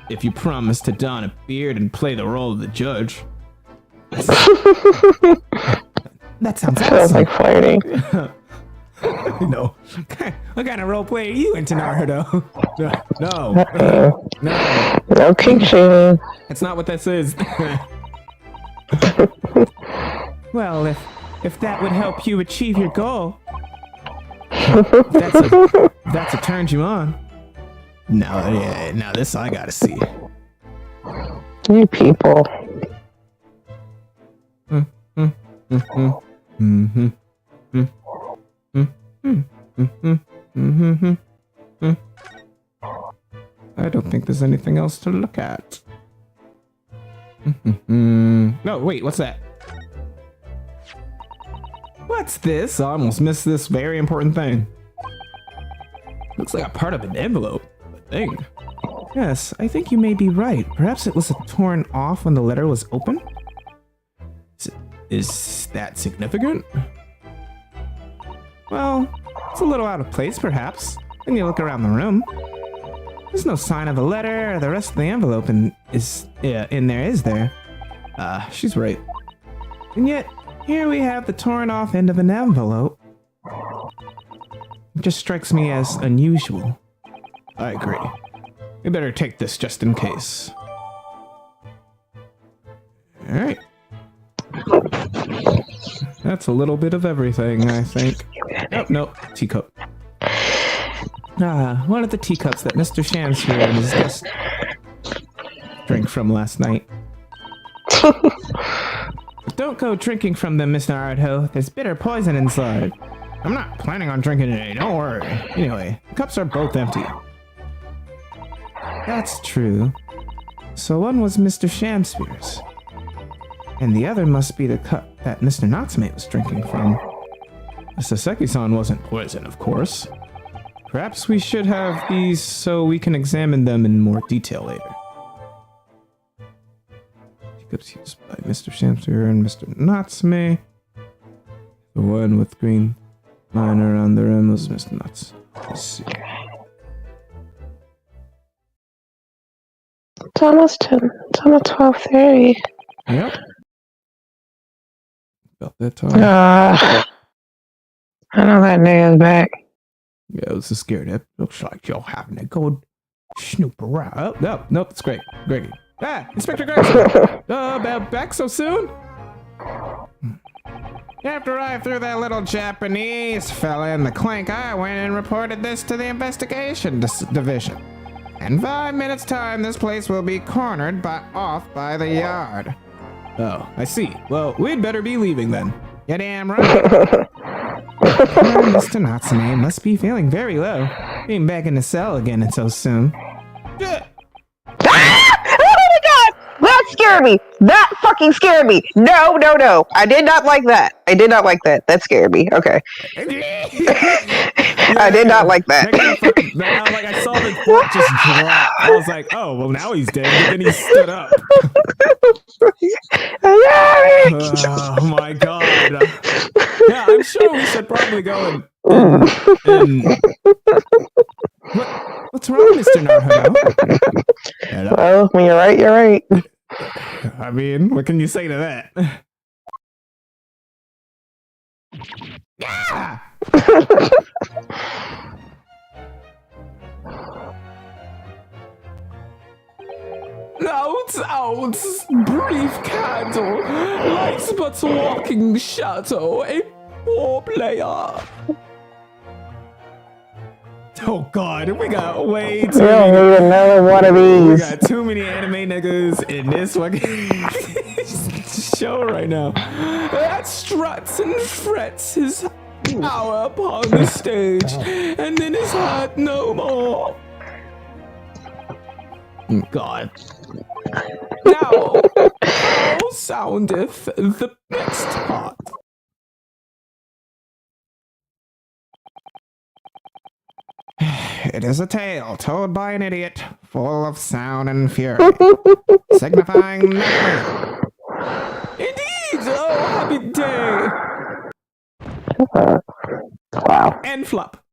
S3: If you promise to don a beard and play the role of the judge. That sounds awesome.
S2: Sounds like flirting.
S3: No. What kind of role play are you into, Naruto? No. No.
S2: No kink shaming.
S3: That's not what this is. Well, if that would help you achieve your goal, that's what turns you on. Now this I gotta see.
S2: You people.
S3: I don't think there's anything else to look at. No, wait, what's that? What's this? I almost missed this very important thing. Looks like a part of an envelope. A thing. Yes, I think you may be right. Perhaps it was torn off when the letter was open? Is that significant? Well, it's a little out of place, perhaps. When you look around the room. There's no sign of a letter or the rest of the envelope in there, is there? She's right. And yet, here we have the torn off end of an envelope. It just strikes me as unusual. I agree. We better take this just in case. Alright. That's a little bit of everything, I think. Oh, no, teacup. One of the teacups that Mr. Shamsford and his guest drank from last night. Don't go drinking from them, Mr. Naruto. There's bitter poison inside. I'm not planning on drinking any, don't worry. Anyway, the cups are both empty. That's true. So one was Mr. Shamspear's. And the other must be the cup that Mr. Natsume was drinking from. The Saseki-san wasn't poison, of course. Perhaps we should have these so we can examine them in more detail later. Teacups used by Mr. Shamspear and Mr. Natsume. The one with green line around the rim was Mr. Natsume. Let's see.
S2: It's almost 12:30.
S3: Yep. About that time.
S2: I know that nigga's back.
S3: Yeah, I was scared. It looks like you're having to go snoop around. Oh, no, nope, it's great. Greggy. Ah, Inspector Gregson! Back so soon?
S1: After I threw that little Japanese fella in the clink, I went and reported this to the investigation division. In 5 minutes' time, this place will be cornered off by the yard.
S3: Oh, I see. Well, we'd better be leaving then.
S1: You damn right. Mr. Natsume must be feeling very low, being back in the cell again and so soon.
S3: Yeah.
S2: Oh my god! That scared me! That fucking scared me! No, no, no. I did not like that. I did not like that. That scared me. Okay. I did not like that.
S3: Now, like, I saw the thought just drop. I was like, oh, well, now he's dead. But then he stood up. Oh my god. Yeah, I'm sure we should probably go and what's wrong, Mr. Naruto?
S2: Well, when you're right, you're right.
S3: I mean, what can you say to that?
S1: Yeah!
S3: Out, brief candle, lights but walking shadow, a poor player. Oh god, we got way too
S2: We don't
S3: many.
S2: need another one of
S3: We
S2: these.
S3: got too many anime niggas in this fucking show right now. That struts and frets his power upon the stage, and then is heard no more. God. Now, how soundeth the next part?
S1: It is a tale told by an idiot, full of sound and fury, signifying nothing.
S3: Indeed! Oh, happy day!
S2: Wow.
S3: And flop.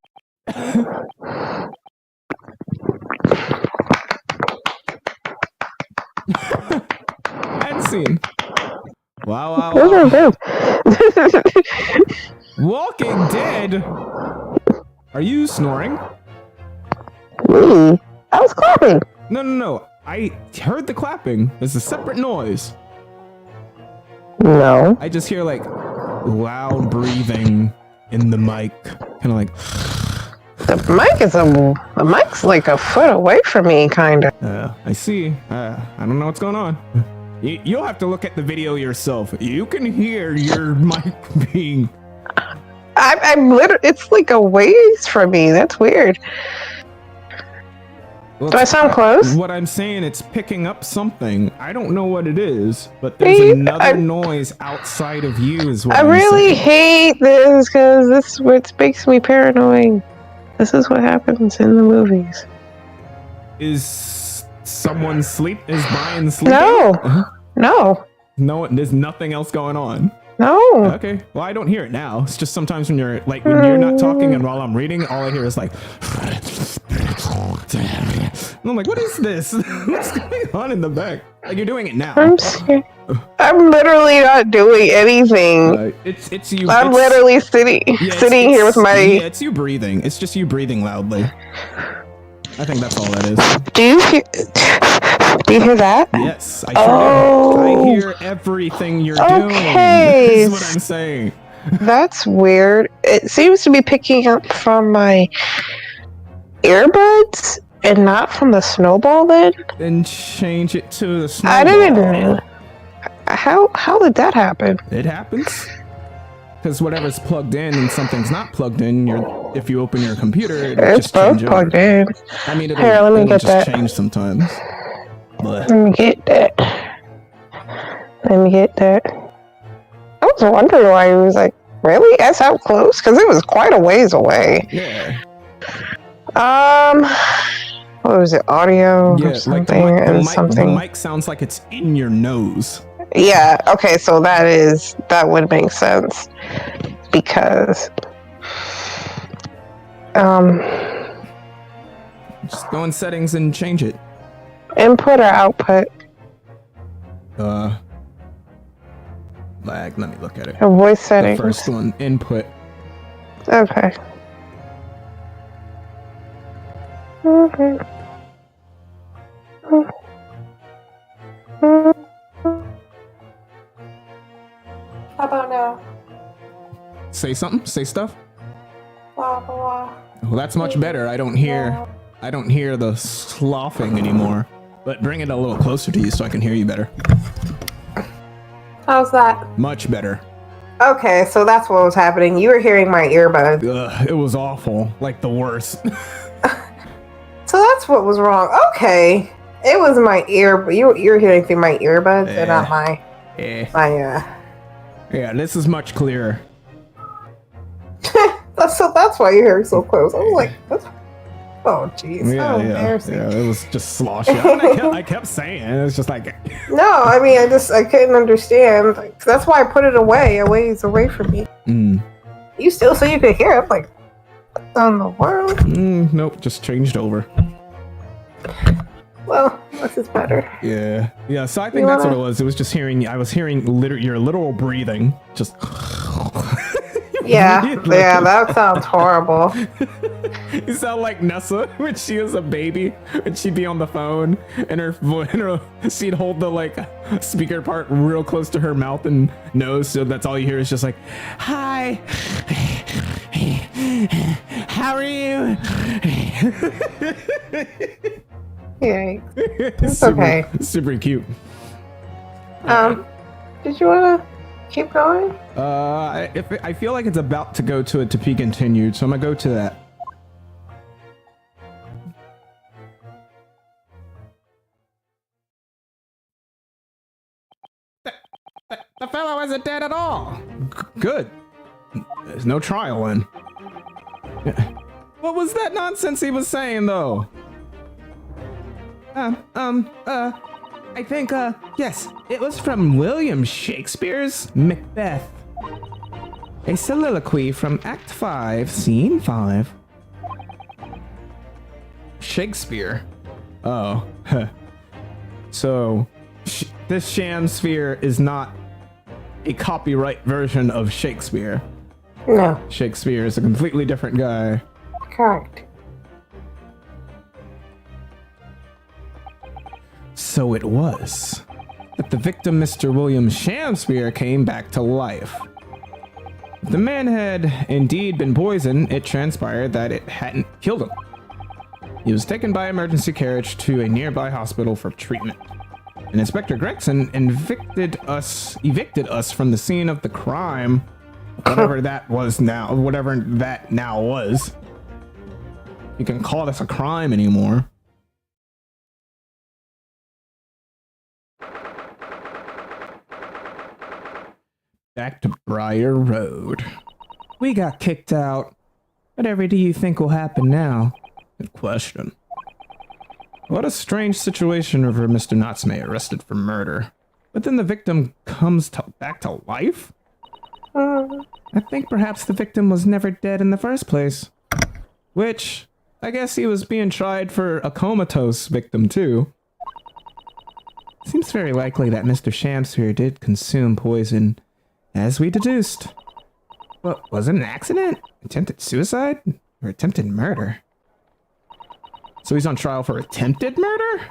S3: And scene. Wow.
S2: Those are good.
S3: Walking Dead? Are you snoring?
S2: Me? I was clapping.
S3: No. I heard the clapping. There's a separate noise.
S2: No.
S3: I just hear like loud breathing in the mic. Kind of like,
S2: The mic's like a foot away from me, kinda.
S3: I see. I don't know what's going on. You'll have to look at the video yourself. You can hear your mic being.
S2: I'm literally, it's like a ways from me. That's weird.
S3: Well,
S2: Do I sound close?
S3: What I'm saying, it's picking up something. I don't know what it is, but there's another noise outside of you is what
S2: I
S3: I'm
S2: really
S3: saying.
S2: hate this because this is what makes me paranoid. This is what happens in the movies.
S3: Is someone Is Brian sleeping?
S2: No. No.
S3: No, there's nothing else going on.
S2: No.
S3: Okay. Well, I don't hear it now. It's just sometimes when you're not talking and while I'm reading, all I hear is like. And I'm like, what is this? What's going on in the back? Like you're doing it now.
S2: I'm scared. I'm literally not doing anything.
S3: It's you.
S2: I'm literally sitting here with my.
S3: Yeah, it's you breathing. It's just you breathing loudly. I think that's all that is.
S2: Do you hear that?
S3: Yes, I sure do. I hear everything you're doing. This is what I'm saying.
S2: That's weird. It seems to be picking up from my earbuds and not from the snowball then.
S3: Then change it to the snowball.
S2: I didn't know. How did that happen?
S3: It happens. Because whatever's plugged in and something's not plugged in, if you open your computer, it'll
S2: It's
S3: just
S2: both
S3: change
S2: plugged
S3: over.
S2: in.
S3: I mean,
S2: Here, let me
S3: it'll
S2: get
S3: just
S2: that.
S3: change sometimes. But
S2: Let me get that. I was wondering why he was like, really? That's how close? Because it was quite a ways away.
S3: yeah.
S2: What was it? Audio
S3: Yeah,
S2: or something
S3: like
S2: and
S3: the
S2: something.
S3: mic sounds like it's in your nose.
S2: Yeah, okay, so that would make sense. Because
S3: Just go in settings and change it.
S2: input or output?
S3: Let me look at it.
S2: A voice
S3: The
S2: settings.
S3: first one, input.
S2: Okay. Okay. How about now?
S3: say something? Say stuff?
S2: Blah, blah.
S3: Well, that's much better. I don't hear the sloughing anymore. But bring it a little closer to you so I can hear you better.
S2: How's that?
S3: Much better.
S2: Okay, so that's what was happening. You were hearing my earbuds.
S3: Ugh, it was awful. Like the worst.
S2: So that's what was wrong. Okay. It was my ear, but you were hearing through my earbuds and not my
S3: Yeah, this is much clearer.
S2: that's why you're hearing so close. I was like, oh jeez.
S3: Yeah,
S2: Oh, embarrassing.
S3: yeah, it was just sloshy. I kept saying it. It was just like...
S2: No, I mean, I couldn't understand. Like, that's why I put it away, a ways away from me. You still say you could hear it. I'm like, what in the world?
S3: Nope, just changed over.
S2: Well, this is better.
S3: Yeah, so I think that's what it was. It was just hearing... I was hearing your literal breathing. Just...
S2: Yeah, that sounds horrible.
S3: You sound like Nessa when she was a baby and she'd be on the phone and she'd hold the like speaker part real close to her mouth and nose, so that's all you hear is just like, "Hi, how are you?"
S2: Yeah, it's okay.
S3: Super cute.
S2: Did you wanna keep going?
S3: I feel like it's about to go to a to be continued, so I'm gonna go to that. The fellow isn't dead at all. Good. There's no trial in. What was that nonsense he was saying, though? I think, yes, it was from William Shakespeare's Macbeth. A soliloquy from Act 5, Scene 5. Shakespeare. Oh, so this sham sphere is not a copyright version of Shakespeare.
S2: No.
S3: Shakespeare is a completely different guy.
S2: Correct.
S3: So it was that the victim, Mr. William Shakespeare, came back to life. If the man had indeed been poisoned, it transpired that it hadn't killed him. He was taken by emergency carriage to a nearby hospital for treatment. And Inspector Gregson evicted us from the scene of the crime, whatever that now was. You can call this a crime anymore. Back to Briar Road. We got kicked out. Whatever do you think will happen now? Good question. What a strange situation for Mr. Natsume arrested for murder. But then the victim comes back to life? I think perhaps the victim was never dead in the first place. Which, I guess he was being tried for a comatose victim too. Seems very likely that Mr. Shamsphere did consume poison, as we deduced. What, was it an accident? Attempted suicide? Or attempted murder? So he's on trial for attempted murder?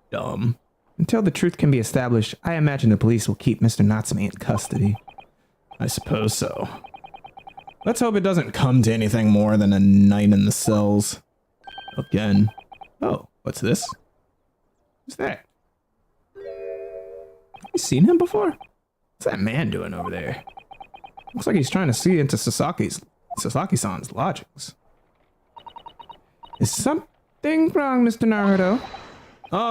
S3: Dumb. Until the truth can be established, I imagine the police will keep Mr. Natsume in custody. I suppose so. Let's hope it doesn't come to anything more than a night in the cells. Again. Oh, what's this? Who's that? Have you seen him before? What's that man doing over there? Looks like he's trying to see into Sasaki-san's logics. Is something wrong, Mr. Naruto?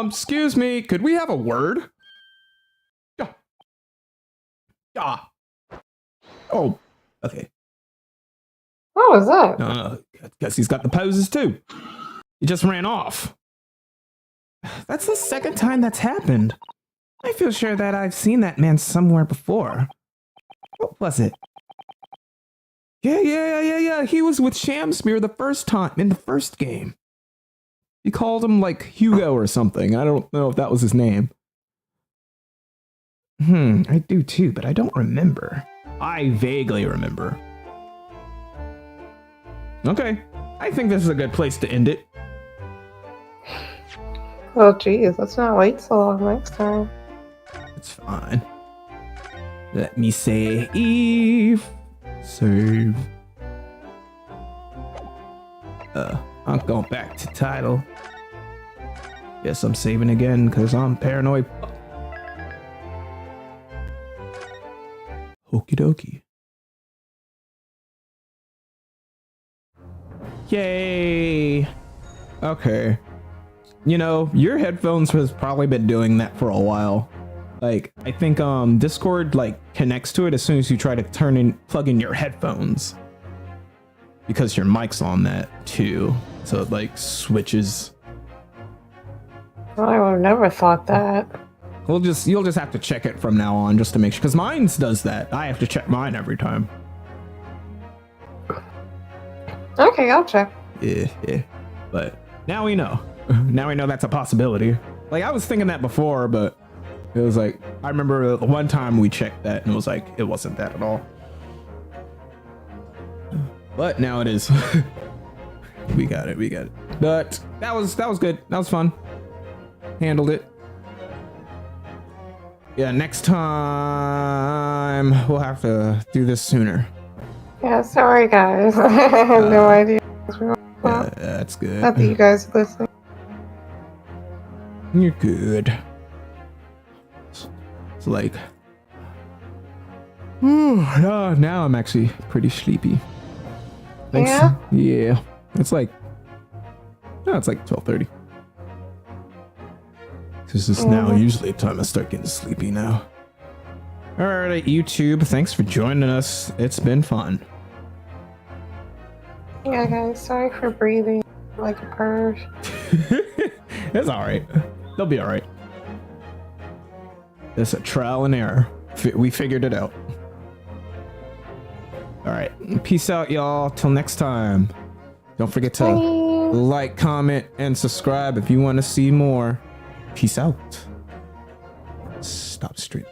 S3: Excuse me, could we have a word? Ah. Oh, okay.
S2: What was that?
S3: No, guess he's got the poses too. He just ran off. That's the second time that's happened. I feel sure that I've seen that man somewhere before. What was it? Yeah. He was with Shamsphere the first time, in the first game. He called him, like, Hugo or something. I don't know if that was his name. I do too, but I don't remember. I vaguely remember. Okay, I think this is a good place to end it.
S2: Oh, geez, let's not wait so long next time.
S3: It's fine. Let me say Eve. Save. I'm going back to title. Guess I'm saving again because I'm paranoid. Okie dokie. Yay! Okay. You know, your headphones has probably been doing that for a while. Like, I think Discord like connects to it as soon as you try to plug in your headphones. Because your mic's on that too. So it like switches.
S2: I would have never thought that.
S3: You'll just have to check it from now on just to make sure, because mine does that. I have to check mine every time.
S2: Okay, I'll check.
S3: Yeah. But now we know. Now we know that's a possibility. Like, I was thinking that before, but it was like, I remember the one time we checked that and it was like, it wasn't that at all. But now it is. We got it. But that was good. That was fun. Handled it. Yeah, next time we'll have to do this sooner.
S2: Yeah, sorry guys. I had no idea.
S3: Yeah, that's good.
S2: Not that you guys are listening.
S3: You're good. It's like, now I'm actually pretty sleepy. Thanks.
S2: Yeah?
S3: Yeah. It's like 12:30. This is now usually the time I start getting sleepy now. Alright, YouTube, thanks for joining us. It's been fun.
S2: Yeah, guys, sorry for breathing like a perv.
S3: It's alright. They'll be alright. It's a trial and error. We figured it out. Alright, peace out, y'all. Till next time. Don't forget to like, comment, and subscribe if you want to see more. Peace out. Stop streaming.